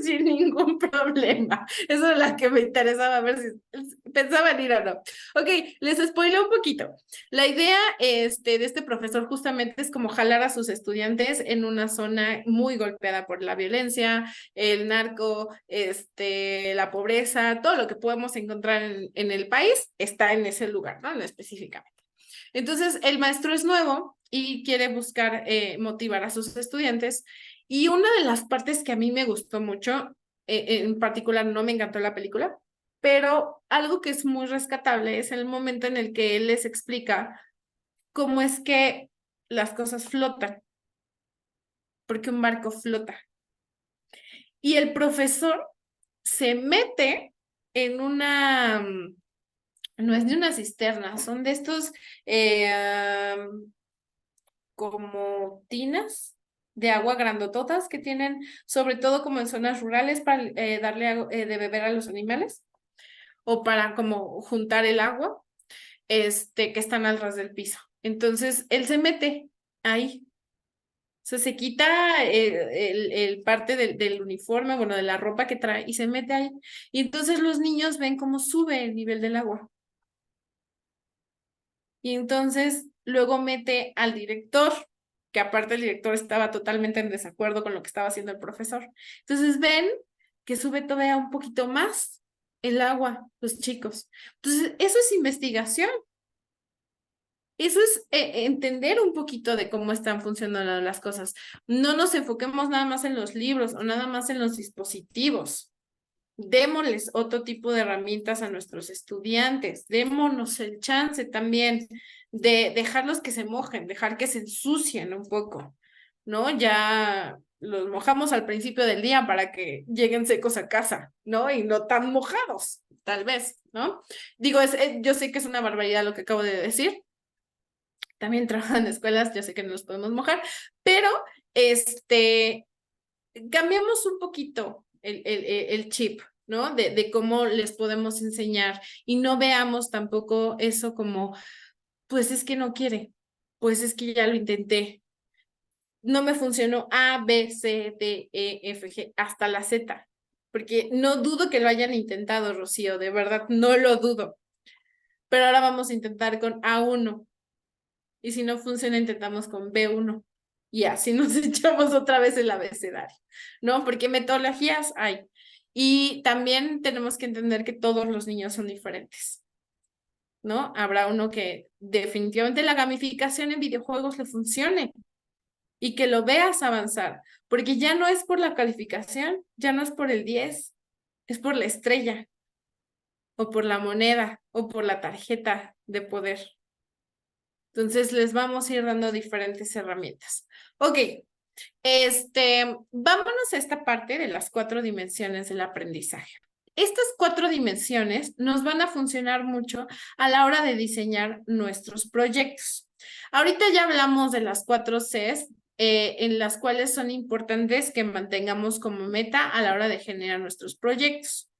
sin ningún problema. Eso es la que me interesaba ver si pensaban ir o no. Ok, les spoileo un poquito. La idea de este profesor justamente es como jalar a sus estudiantes en una zona muy golpeada por la violencia, el narco, la pobreza, todo lo que podemos encontrar en el país está en ese lugar, ¿no? Específicamente. Entonces, el maestro es nuevo y quiere buscar motivar a sus estudiantes. Y una de las partes que a mí me gustó mucho, en particular no me encantó la película, pero algo que es muy rescatable es el momento en el que él les explica cómo es que las cosas flotan, porque un barco flota. Y el profesor se mete en una, no es de una cisterna, son de estos como tinas de agua grandototas que tienen, sobre todo como en zonas rurales, para darle de beber a los animales o para como juntar el agua, que están al ras del piso. Entonces, él se mete ahí. O sea, se quita el parte del uniforme, bueno, de la ropa que trae y se mete ahí. Y entonces los niños ven cómo sube el nivel del agua. Y entonces luego mete al director, que aparte el director estaba totalmente en desacuerdo con lo que estaba haciendo el profesor. Entonces ven que sube todavía un poquito más el agua, los chicos. Entonces, eso es investigación. Eso es entender un poquito de cómo están funcionando las cosas. No nos enfoquemos nada más en los libros o nada más en los dispositivos. Démosles otro tipo de herramientas a nuestros estudiantes. Démonos el chance también de dejarlos que se mojen, dejar que se ensucien un poco, ¿no? Ya los mojamos al principio del día para que lleguen secos a casa, ¿no? Y no tan mojados, tal vez, ¿no? Digo, yo sé que es una barbaridad lo que acabo de decir. También trabajo en escuelas, yo sé que no los podemos mojar, pero cambiamos un poquito el chip, ¿no? De cómo les podemos enseñar y no veamos tampoco eso como, pues es que no quiere, pues es que ya lo intenté, no me funcionó A, B, C, D, E, F, G, hasta la Z, porque no dudo que lo hayan intentado, Rocío, de verdad, no lo dudo, pero ahora vamos a intentar con A1 y si no funciona intentamos con B1. Y así nos echamos otra vez el abecedario, ¿no? Porque metodologías hay. Y también tenemos que entender que todos los niños son diferentes, ¿no? Habrá uno que definitivamente la gamificación en videojuegos le funcione y que lo veas avanzar, porque ya no es por la calificación, ya no es por el 10, es por la estrella, o por la moneda, o por la tarjeta de poder. Entonces les vamos a ir dando diferentes herramientas. Ok, vámonos a esta parte de las 4 dimensiones del aprendizaje. Estas 4 dimensiones nos van a funcionar mucho a la hora de diseñar nuestros proyectos. Ahorita ya hablamos de las 4 Cs, en las cuales son importantes que mantengamos como meta a la hora de generar nuestros proyectos.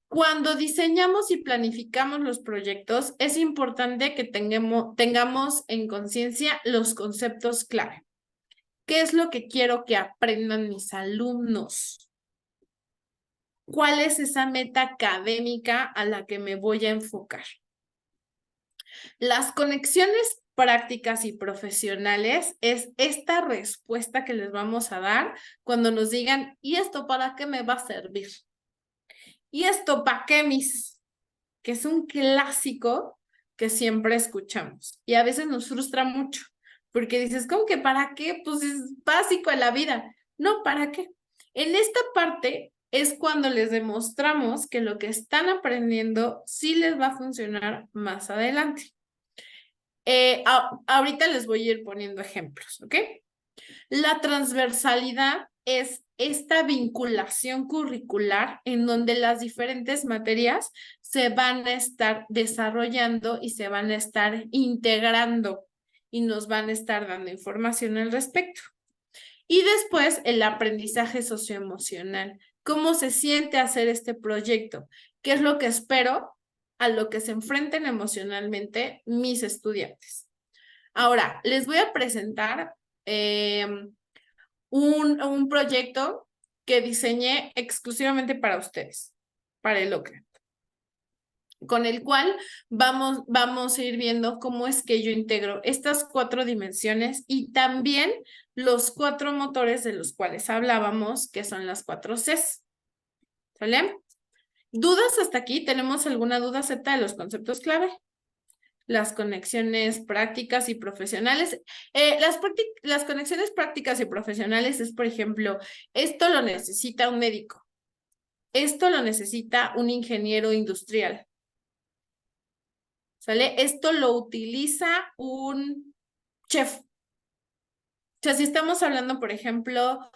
Cuando diseñamos y planificamos los proyectos, es importante que tengamos en conciencia los conceptos clave. ¿Qué es lo que quiero que aprendan mis alumnos? ¿Cuál es esa meta académica a la que me voy a enfocar? Las conexiones prácticas y profesionales es esta respuesta que les vamos a dar cuando nos digan, ¿y esto para qué me va a servir? ¿Y esto para qué, mis? Que es un clásico que siempre escuchamos y a veces nos frustra mucho porque dices, ¿cómo que para qué? Pues es básico en la vida. No, ¿para qué? En esta parte es cuando les demostramos que lo que están aprendiendo sí les va a funcionar más adelante. Ahorita les voy a ir poniendo ejemplos, ¿ok? La transversalidad es esta vinculación curricular en donde las diferentes materias se van a estar desarrollando y se van a estar integrando y nos van a estar dando información al respecto. Y después el aprendizaje socioemocional. ¿Cómo se siente hacer este proyecto? ¿Qué es lo que espero a lo que se enfrenten emocionalmente mis estudiantes? Ahora, les voy a presentar un proyecto que diseñé exclusivamente para ustedes, para el OCRE, con el cual vamos a ir viendo cómo es que yo integro estas 4 dimensiones y también los 4 motores de los cuales hablábamos, que son las 4 Cs. ¿Sale? ¿Dudas hasta aquí? ¿Tenemos alguna duda acerca de los conceptos clave? Las conexiones prácticas y profesionales. Las conexiones prácticas y profesionales es, por ejemplo, esto lo necesita un médico. Esto lo necesita un ingeniero industrial. ¿Sale? Esto lo utiliza un chef. O sea, si estamos hablando, por ejemplo,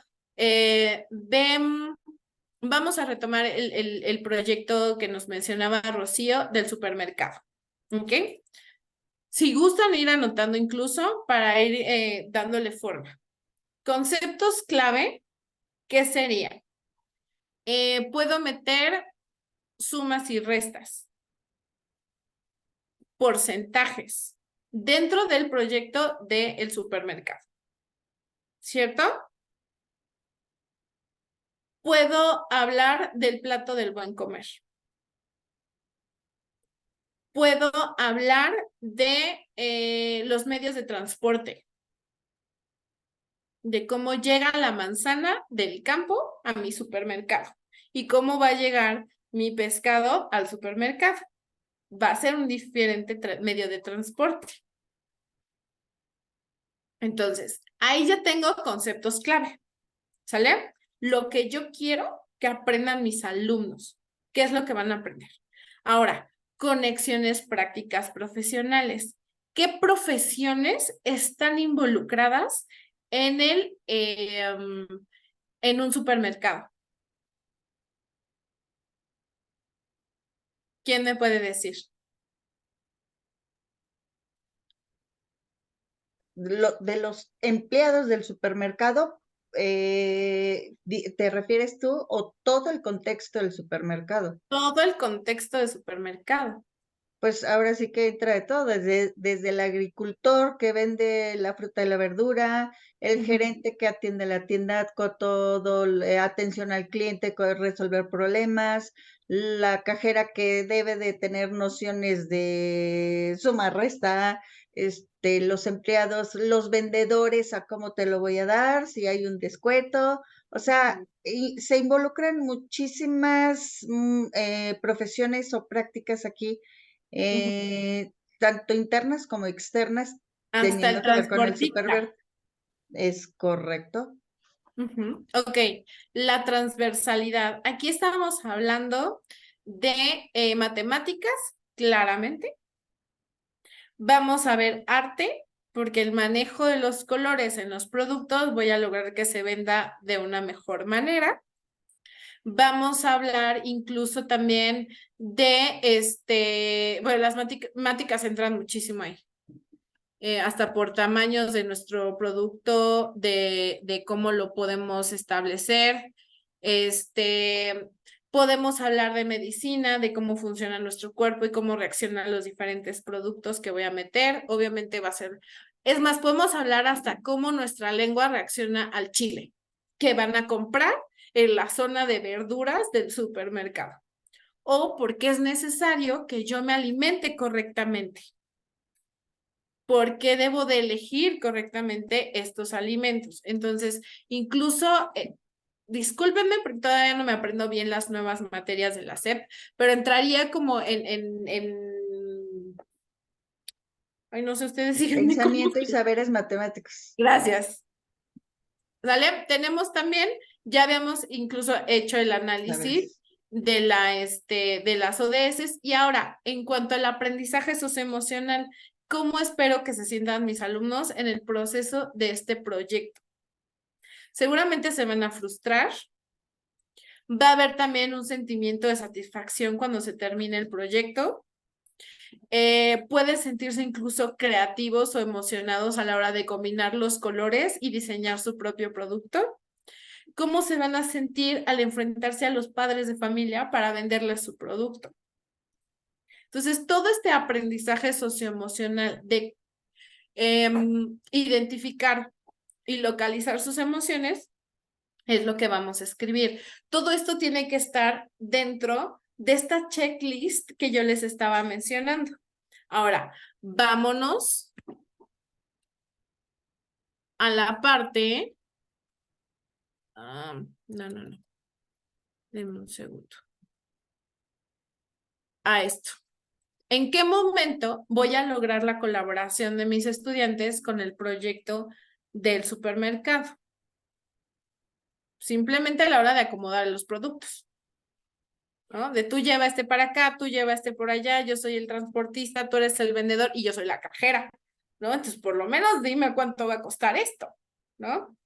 vamos a retomar el proyecto que nos mencionaba Rocío del supermercado. ¿Ok? Si gustan ir anotando incluso para ir dándole forma. Conceptos clave, ¿qué sería? Puedo meter sumas y restas, porcentajes, dentro del proyecto del supermercado. ¿Cierto? Puedo hablar del plato del buen comer. Puedo hablar de los medios de transporte, de cómo llega la manzana del campo a mi supermercado y cómo va a llegar mi pescado al supermercado. Va a ser un diferente medio de transporte. Entonces, ahí ya tengo conceptos clave, ¿sale? Lo que yo quiero que aprendan mis alumnos. ¿Qué es lo que van a aprender? Ahora, conexiones prácticas profesionales. ¿Qué profesiones están involucradas en en un supermercado? ¿Quién me puede decir? De los empleados del supermercado, ¿te refieres tú o todo el contexto del supermercado? Todo el contexto del supermercado. Pues ahora sí que entra de todo, desde el agricultor que vende la fruta y la verdura, el gerente que atiende la tienda con todo, atención al cliente, con resolver problemas, la cajera que debe de tener nociones de suma, resta, los empleados, los vendedores, a cómo te lo voy a dar, si hay un descuento, o sea, se involucran muchísimas profesiones o prácticas aquí, tanto internas como externas, Hasta teniendo el que ver con el transportista. supermercado. Es correcto. Ok, la transversalidad. Aquí estábamos hablando de matemáticas, claramente. Vamos a ver arte, porque el manejo de los colores en los productos voy a lograr que se venda de una mejor manera. Vamos a hablar incluso también de, bueno, las matemáticas entran muchísimo ahí. Hasta por tamaños de nuestro producto, de cómo lo podemos establecer. Podemos hablar de medicina, de cómo funciona nuestro cuerpo y cómo reaccionan los diferentes productos que voy a meter. Obviamente va a ser, es más, podemos hablar hasta cómo nuestra lengua reacciona al chile que van a comprar en la zona de verduras del supermercado. O porque es necesario que yo me alimente correctamente. ¿Por qué debo de elegir correctamente estos alimentos? Entonces, incluso, discúlpenme porque todavía no me aprendo bien las nuevas materias de la SEP, pero entraría como ay, no sé, ustedes díganme cómo. Pensamiento y saberes matemáticos. Gracias. ¿Vale? Tenemos también, ya habíamos incluso hecho el análisis de las ODS y ahora, en cuanto al aprendizaje socioemocional, ¿cómo espero que se sientan mis alumnos en el proceso de este proyecto? Seguramente se van a frustrar. Va a haber también un sentimiento de satisfacción cuando se termine el proyecto. Pueden sentirse incluso creativos o emocionados a la hora de combinar los colores y diseñar su propio producto. cómo se van a sentir al enfrentarse a los padres de familia para venderles su producto. Entonces, todo este aprendizaje socioemocional de identificar y localizar sus emociones es lo que vamos a escribir. Todo esto tiene que estar dentro de esta checklist que yo les estaba mencionando. Ahora, vámonos a la parte... no. Denme un segundo. A esto. ¿En qué momento voy a lograr la colaboración de mis estudiantes con el proyecto del supermercado? Simplemente a la hora de acomodar los productos, ¿no? De tú lleva este para acá, tú lleva este por allá, yo soy el transportista, tú eres el vendedor y yo soy la cajera, ¿no? Entonces, por lo menos dime cuánto va a costar esto, ¿no?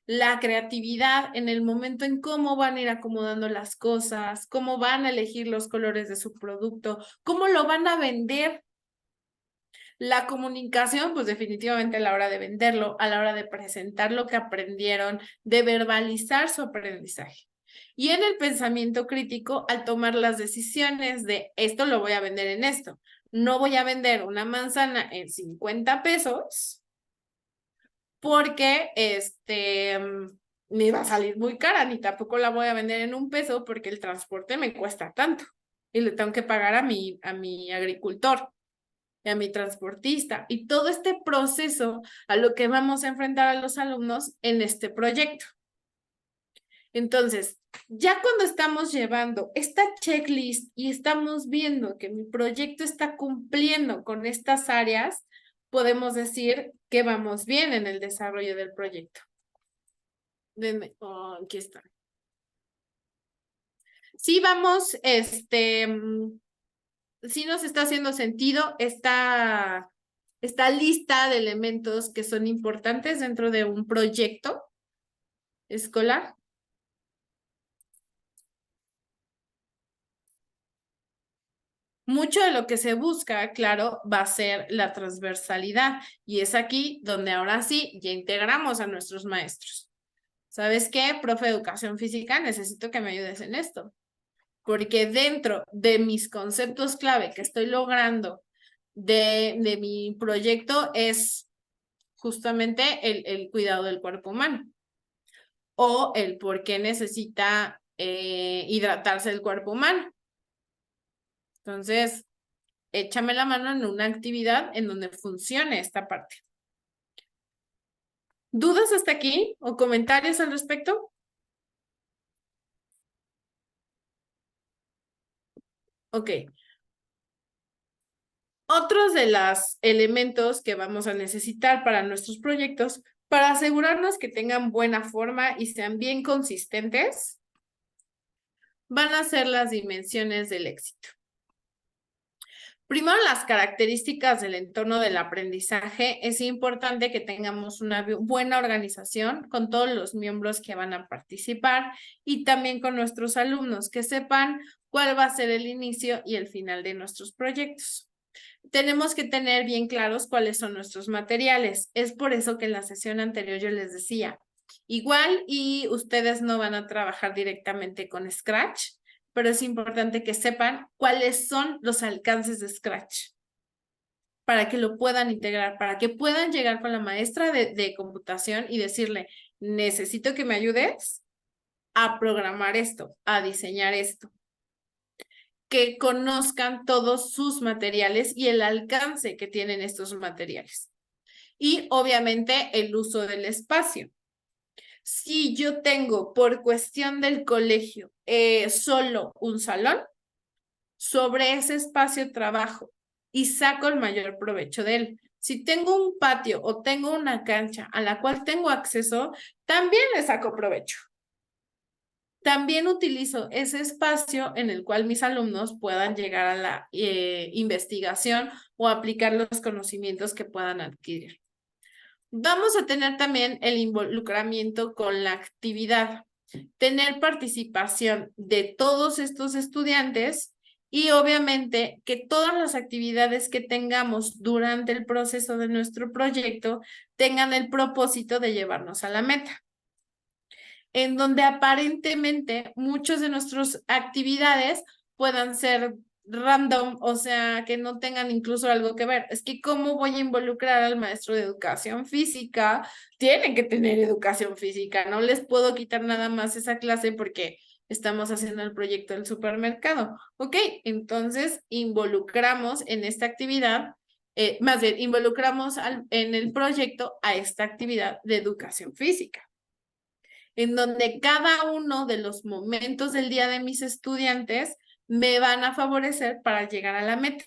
La creatividad en el momento en cómo van a ir acomodando las cosas, cómo van a elegir los colores de su producto, cómo lo van a vender. La comunicación, pues definitivamente a la hora de venderlo, a la hora de presentar lo que aprendieron, de verbalizar su aprendizaje. Y en el pensamiento crítico, al tomar las decisiones de esto lo voy a vender en esto. No voy a vender una manzana en 50 pesos porque me va a salir muy cara, ni tampoco la voy a vender en 1 peso porque el transporte me cuesta tanto y le tengo que pagar a mi agricultor y a mi transportista, y todo este proceso a lo que vamos a enfrentar a los alumnos en este proyecto. Entonces, ya cuando estamos llevando esta checklist y estamos viendo que mi proyecto está cumpliendo con estas áreas, podemos decir que vamos bien en el desarrollo del proyecto. Aquí está. Sí, vamos, sí nos está haciendo sentido esta lista de elementos que son importantes dentro de un proyecto escolar. Mucho de lo que se busca, claro, va a ser la transversalidad, y es aquí donde ahora sí ya integramos a nuestros maestros. ¿Sabes qué, profe de educación física? Necesito que me ayudes en esto, porque dentro de mis conceptos clave que estoy logrando de mi proyecto es justamente el cuidado del cuerpo humano, o el por qué necesita hidratarse el cuerpo humano. Entonces, échame la mano en una actividad en donde funcione esta parte. ¿Dudas hasta aquí o comentarios al respecto? Ok. Otros de los elementos que vamos a necesitar para nuestros proyectos, para asegurarnos que tengan buena forma y sean bien consistentes, van a ser las dimensiones del éxito. Primero, las características del entorno del aprendizaje. Es importante que tengamos una buena organización con todos los miembros que van a participar y también con nuestros alumnos, que sepan cuál va a ser el inicio y el final de nuestros proyectos. Tenemos que tener bien claros cuáles son nuestros materiales. Es por eso que en la sesión anterior yo les decía, igual y ustedes no van a trabajar directamente con Scratch, pero es importante que sepan cuáles son los alcances de Scratch para que lo puedan integrar, para que puedan llegar con la maestra de computación y decirle, necesito que me ayudes a programar esto, a diseñar esto. Que conozcan todos sus materiales y el alcance que tienen estos materiales. Y obviamente el uso del espacio. Si yo tengo por cuestión del colegio solo un salón, sobre ese espacio trabajo y saco el mayor provecho de él. Si tengo un patio o tengo una cancha a la cual tengo acceso, también le saco provecho. También utilizo ese espacio en el cual mis alumnos puedan llegar a la investigación o aplicar los conocimientos que puedan adquirir. Vamos a tener también el involucramiento con la actividad, tener participación de todos estos estudiantes y obviamente que todas las actividades que tengamos durante el proceso de nuestro proyecto tengan el propósito de llevarnos a la meta. en donde aparentemente muchas de nuestras actividades puedan ser random, o sea, que no tengan incluso algo que ver. Es que ¿cómo voy a involucrar al maestro de educación física? Tienen que tener educación física, no les puedo quitar nada más esa clase porque estamos haciendo el proyecto del supermercado. Ok, entonces involucramos en esta actividad, más bien, involucramos en el proyecto a esta actividad de educación física, en donde cada uno de los momentos del día de mis estudiantes me van a favorecer para llegar a la meta.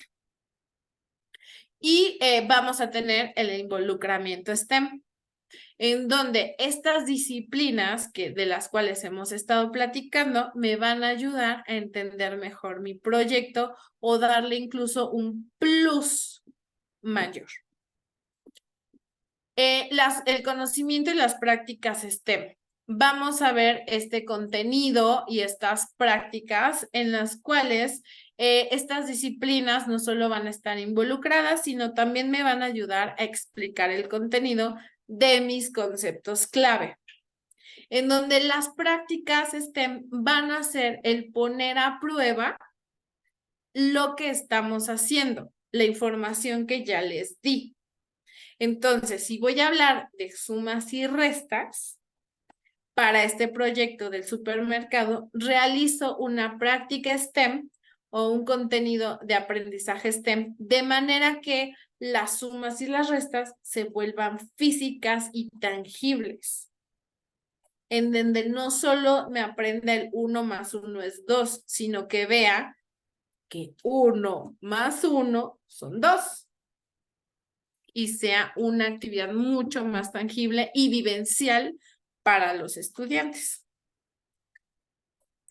Y vamos a tener el involucramiento STEM, en donde estas disciplinas de las cuales hemos estado platicando me van a ayudar a entender mejor mi proyecto o darle incluso un plus mayor. El conocimiento y las prácticas STEM. Vamos a ver este contenido y estas prácticas en las cuales estas disciplinas no solo van a estar involucradas, sino también me van a ayudar a explicar el contenido de mis conceptos clave, en donde las prácticas STEM van a ser el poner a prueba lo que estamos haciendo, la información que ya les di. Entonces, si voy a hablar de sumas y restas, para este proyecto del supermercado, realizo una práctica STEM o un contenido de aprendizaje STEM, de manera que las sumas y las restas se vuelvan físicas y tangibles, en donde no solo me aprenda el 1 más 1 es 2, sino que vea que 1 más 1 son 2. Y sea una actividad mucho más tangible y vivencial para los estudiantes.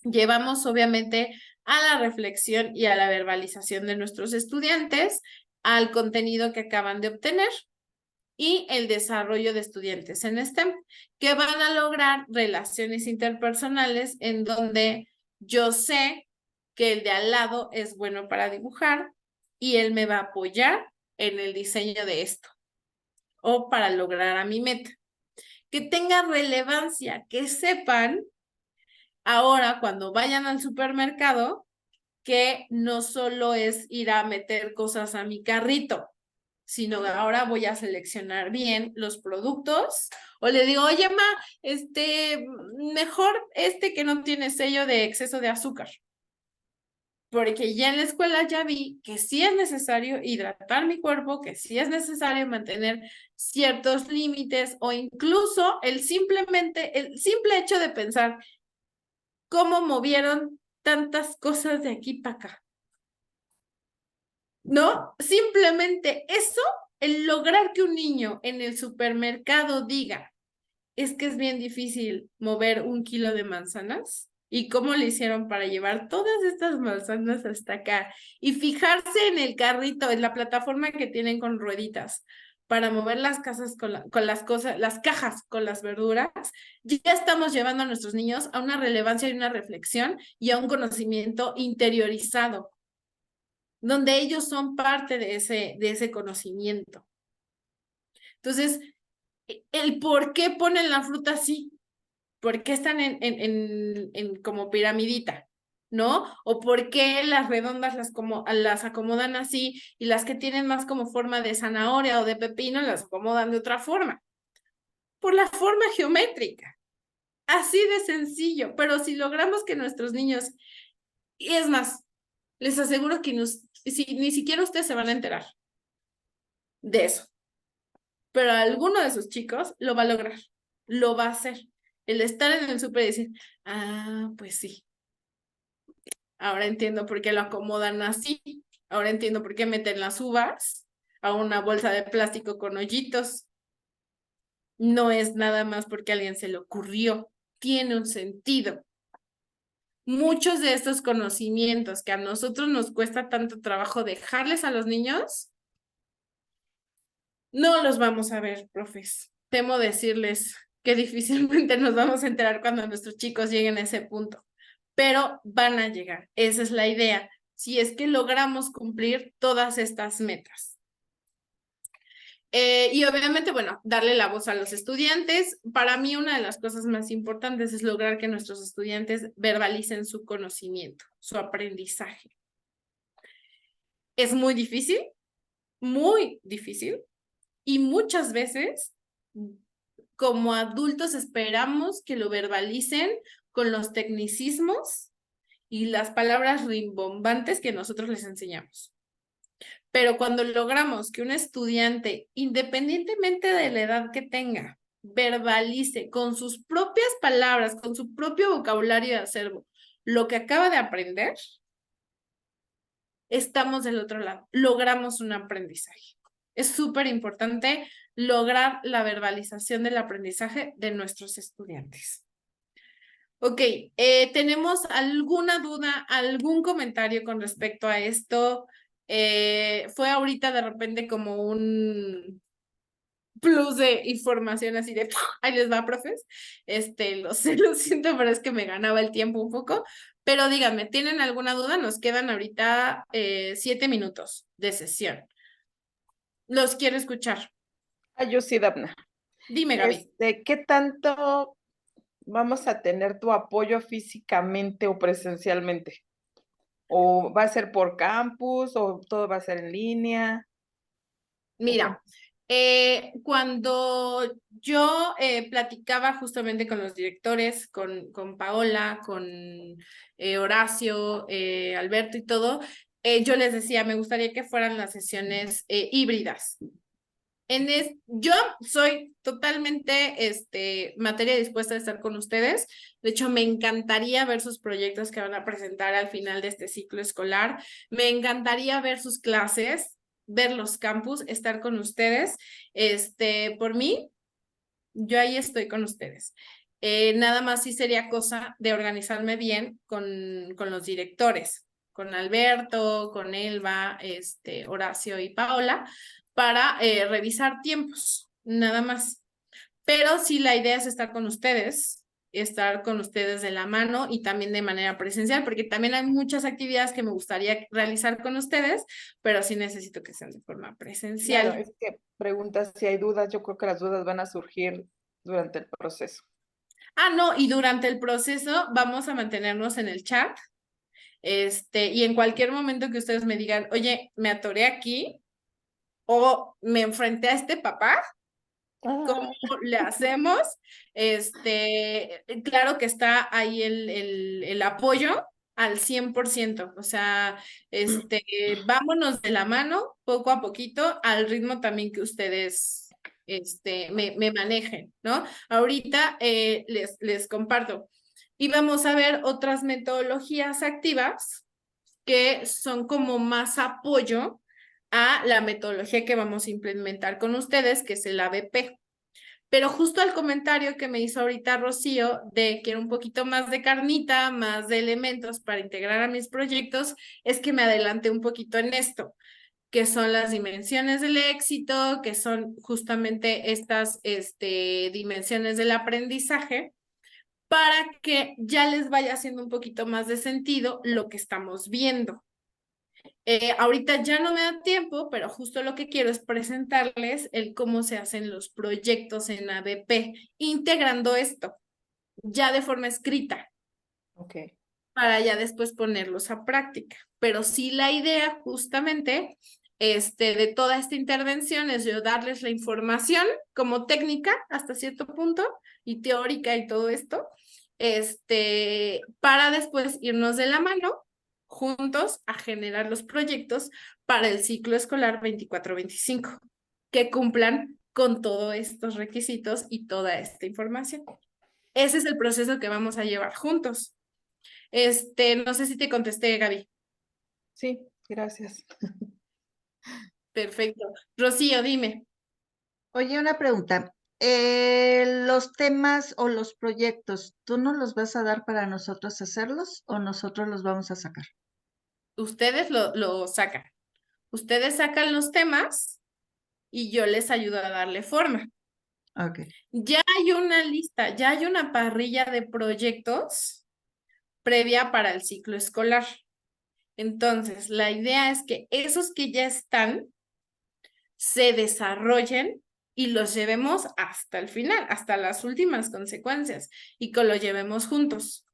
Llevamos obviamente a la reflexión y a la verbalización de nuestros estudiantes, al contenido que acaban de obtener y el desarrollo de estudiantes en STEM, que van a lograr relaciones interpersonales en donde yo sé que el de al lado es bueno para dibujar y él me va a apoyar en el diseño de esto o para lograr a mi meta. Que tenga relevancia, que sepan ahora cuando vayan al supermercado que no solo es ir a meter cosas a mi carrito, sino ahora voy a seleccionar bien los productos o le digo, oye, ma, mejor que no tiene sello de exceso de azúcar. Porque ya en la escuela ya vi que sí es necesario hidratar mi cuerpo, que sí es necesario mantener ciertos límites o incluso el simple hecho de pensar cómo movieron tantas cosas de aquí para acá. ¿No? Simplemente eso, el lograr que un niño en el supermercado diga, es que es bien difícil mover 1 kilo de manzanas. ¿Y cómo le hicieron para llevar todas estas manzanas hasta acá? Y fijarse en el carrito, en la plataforma que tienen con rueditas, para mover las casas las cajas con las verduras, ya estamos llevando a nuestros niños a una relevancia y una reflexión y a un conocimiento interiorizado, donde ellos son parte de ese conocimiento. Entonces, el por qué ponen la fruta así, por qué están en como piramidita, ¿no? O por qué las redondas las acomodan así y las que tienen más como forma de zanahoria o de pepino las acomodan de otra forma. Por la forma geométrica. Así de sencillo, pero si logramos que nuestros niños, y es más, les aseguro que ni siquiera ustedes se van a enterar de eso. Pero alguno de esos chicos lo va a lograr, lo va a hacer. El estar en el súper y decir, pues sí. Ahora entiendo por qué lo acomodan así. Ahora entiendo por qué meten las uvas a una bolsa de plástico con hoyitos. No es nada más porque a alguien se le ocurrió. Tiene un sentido. Muchos de estos conocimientos que a nosotros nos cuesta tanto trabajo dejarles a los niños, no los vamos a ver, profes. Temo decirles que difícilmente nos vamos a enterar cuando nuestros chicos lleguen a ese punto, pero van a llegar. Esa es la idea, si es que logramos cumplir todas estas metas. Y obviamente, bueno, darle la voz a los estudiantes. Para mí, una de las cosas más importantes es lograr que nuestros estudiantes verbalicen su conocimiento, su aprendizaje. Es muy difícil, y muchas veces, como adultos, esperamos que lo verbalicen con los tecnicismos y las palabras rimbombantes que nosotros les enseñamos. Pero cuando logramos que un estudiante, independientemente de la edad que tenga, verbalice con sus propias palabras, con su propio vocabulario de acervo, lo que acaba de aprender, estamos del otro lado, logramos un aprendizaje. Es súper importante lograr la verbalización del aprendizaje de nuestros estudiantes. Ok, ¿tenemos alguna duda, algún comentario con respecto a esto? Fue ahorita de repente como un plus de información así de, ahí les va, profes. Lo sé, lo siento, pero es que me ganaba el tiempo un poco. Pero díganme, ¿tienen alguna duda? Nos quedan ahorita 7 minutos de sesión. Los quiero escuchar. Yo sí, Dafna. Dime, Gaby. ¿Qué tanto vamos a tener tu apoyo físicamente o presencialmente? ¿O va a ser por campus o todo va a ser en línea? Mira, cuando yo platicaba justamente con los directores, con Paola, con Horacio, Alberto y todo, yo les decía, me gustaría que fueran las sesiones híbridas. Yo soy totalmente materia dispuesta a estar con ustedes. De hecho, me encantaría ver sus proyectos que van a presentar al final de este ciclo escolar. Me encantaría ver sus clases, ver los campus, estar con ustedes. Por mí, yo ahí estoy con ustedes. Nada más sí sería cosa de organizarme bien con los directores, con Alberto, con Elba, Horacio y Paola, para revisar tiempos, nada más. Pero sí, la idea es estar con ustedes de la mano y también de manera presencial, porque también hay muchas actividades que me gustaría realizar con ustedes, pero sí necesito que sean de forma presencial. Claro, es que preguntas si hay dudas, yo creo que las dudas van a surgir durante el proceso. No, y durante el proceso vamos a mantenernos en el chat, y en cualquier momento que ustedes me digan, oye, me atoré aquí, o me enfrenté a este papá, ¿cómo le hacemos? Claro que está ahí el apoyo al 100%, o sea, vámonos de la mano poco a poquito al ritmo también que ustedes me manejen, ¿no? Ahorita les comparto. Y vamos a ver otras metodologías activas que son como más apoyo a la metodología que vamos a implementar con ustedes, que es el ABP. Pero justo al comentario que me hizo ahorita Rocío de que era un poquito más de carnita, más de elementos para integrar a mis proyectos, es que me adelanté un poquito en esto, que son las dimensiones del éxito, que son justamente estas dimensiones del aprendizaje, para que ya les vaya haciendo un poquito más de sentido lo que estamos viendo. Ahorita ya no me da tiempo, pero justo lo que quiero es presentarles el cómo se hacen los proyectos en ABP, integrando esto ya de forma escrita. Ok. Para ya después ponerlos a práctica. Pero sí, la idea justamente de toda esta intervención es yo darles la información como técnica hasta cierto punto y teórica y todo esto, para después irnos de la mano juntos a generar los proyectos para el ciclo escolar 24-25, que cumplan con todos estos requisitos y toda esta información. Ese es el proceso que vamos a llevar juntos. No sé si te contesté, Gaby. Sí, gracias. Perfecto. Rocío, dime. Oye, una pregunta. Los temas o los proyectos, ¿tú nos los vas a dar para nosotros hacerlos o nosotros los vamos a sacar? Ustedes lo sacan. Ustedes sacan los temas y yo les ayudo a darle forma. Ok. Ya hay una lista, ya hay una parrilla de proyectos previa para el ciclo escolar. Entonces, la idea es que esos que ya están se desarrollen y los llevemos hasta el final, hasta las últimas consecuencias, y que lo llevemos juntos.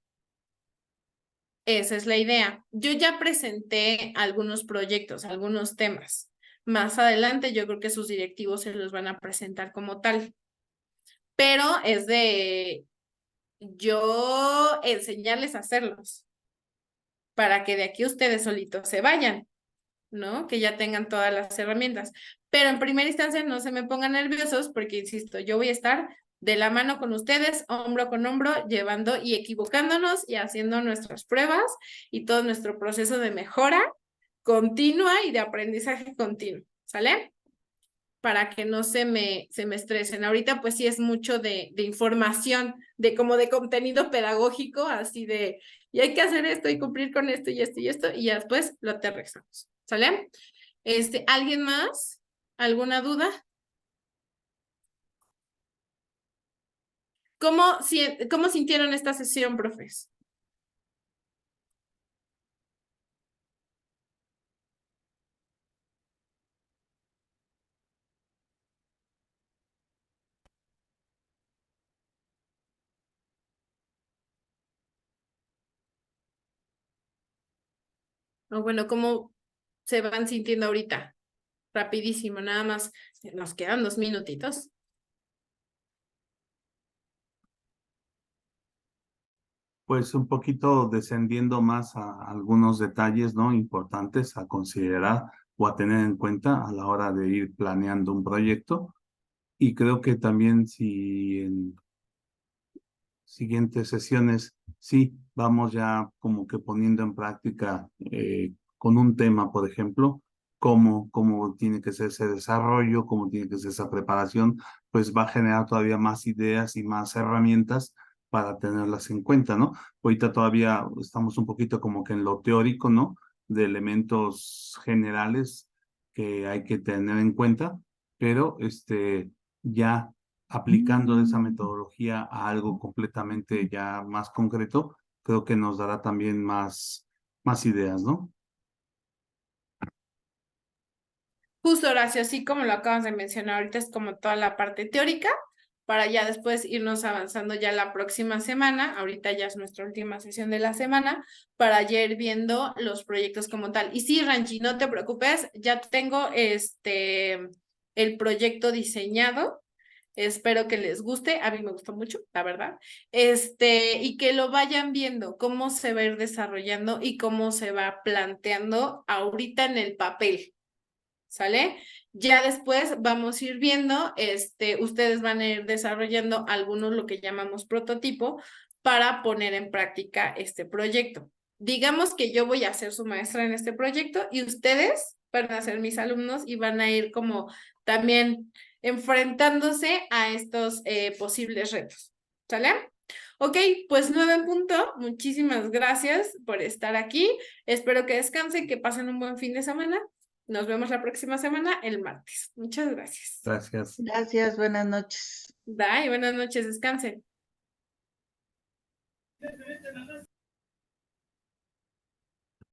Esa es la idea. Yo ya presenté algunos proyectos, algunos temas. Más adelante yo creo que sus directivos se los van a presentar como tal. Pero es de yo enseñarles a hacerlos para que de aquí ustedes solitos se vayan, ¿no? Que ya tengan todas las herramientas. Pero en primera instancia no se me pongan nerviosos porque, insisto, yo voy a estar de la mano con ustedes, hombro con hombro, llevando y equivocándonos y haciendo nuestras pruebas y todo nuestro proceso de mejora continua y de aprendizaje continuo, ¿sale? Para que no se me estresen. Ahorita pues sí es mucho de información, de como de contenido pedagógico, así de, y hay que hacer esto y cumplir con esto y esto y esto, y ya después lo aterrizamos, ¿sale? ¿Alguien más? ¿Alguna duda? ¿Cómo sintieron esta sesión, profes? O bueno, ¿cómo se van sintiendo ahorita? Rapidísimo, nada más. Nos quedan 2 minutitos. Pues un poquito descendiendo más a algunos detalles, ¿no? Importantes a considerar o a tener en cuenta a la hora de ir planeando un proyecto. Y creo que también si en siguientes sesiones, sí, vamos ya como que poniendo en práctica con un tema, por ejemplo, cómo tiene que ser ese desarrollo, cómo tiene que ser esa preparación, pues va a generar todavía más ideas y más herramientas para tenerlas en cuenta, ¿no? Ahorita todavía estamos un poquito como que en lo teórico, ¿no? De elementos generales que hay que tener en cuenta, pero ya aplicando esa metodología a algo completamente ya más concreto, creo que nos dará también más ideas, ¿no? Justo, Horacio, así como lo acabas de mencionar, ahorita es como toda la parte teórica, para ya después irnos avanzando ya la próxima semana. Ahorita ya es nuestra última sesión de la semana, para ya ir viendo los proyectos como tal. Y sí, Ranchi, no te preocupes, ya tengo el proyecto diseñado. Espero que les guste, a mí me gustó mucho, la verdad. Y que lo vayan viendo, cómo se va a ir desarrollando y cómo se va planteando ahorita en el papel. ¿Sale? Ya después vamos a ir viendo, ustedes van a ir desarrollando algunos lo que llamamos prototipo para poner en práctica este proyecto. Digamos que yo voy a ser su maestra en este proyecto y ustedes van a ser mis alumnos y van a ir como también enfrentándose a estos posibles retos. ¿Sale? Ok, pues 9 en punto. Muchísimas gracias por estar aquí. Espero que descansen, que pasen un buen fin de semana. Nos vemos la próxima semana, el martes. Muchas gracias. Gracias. Gracias, buenas noches. Bye, buenas noches, descansen.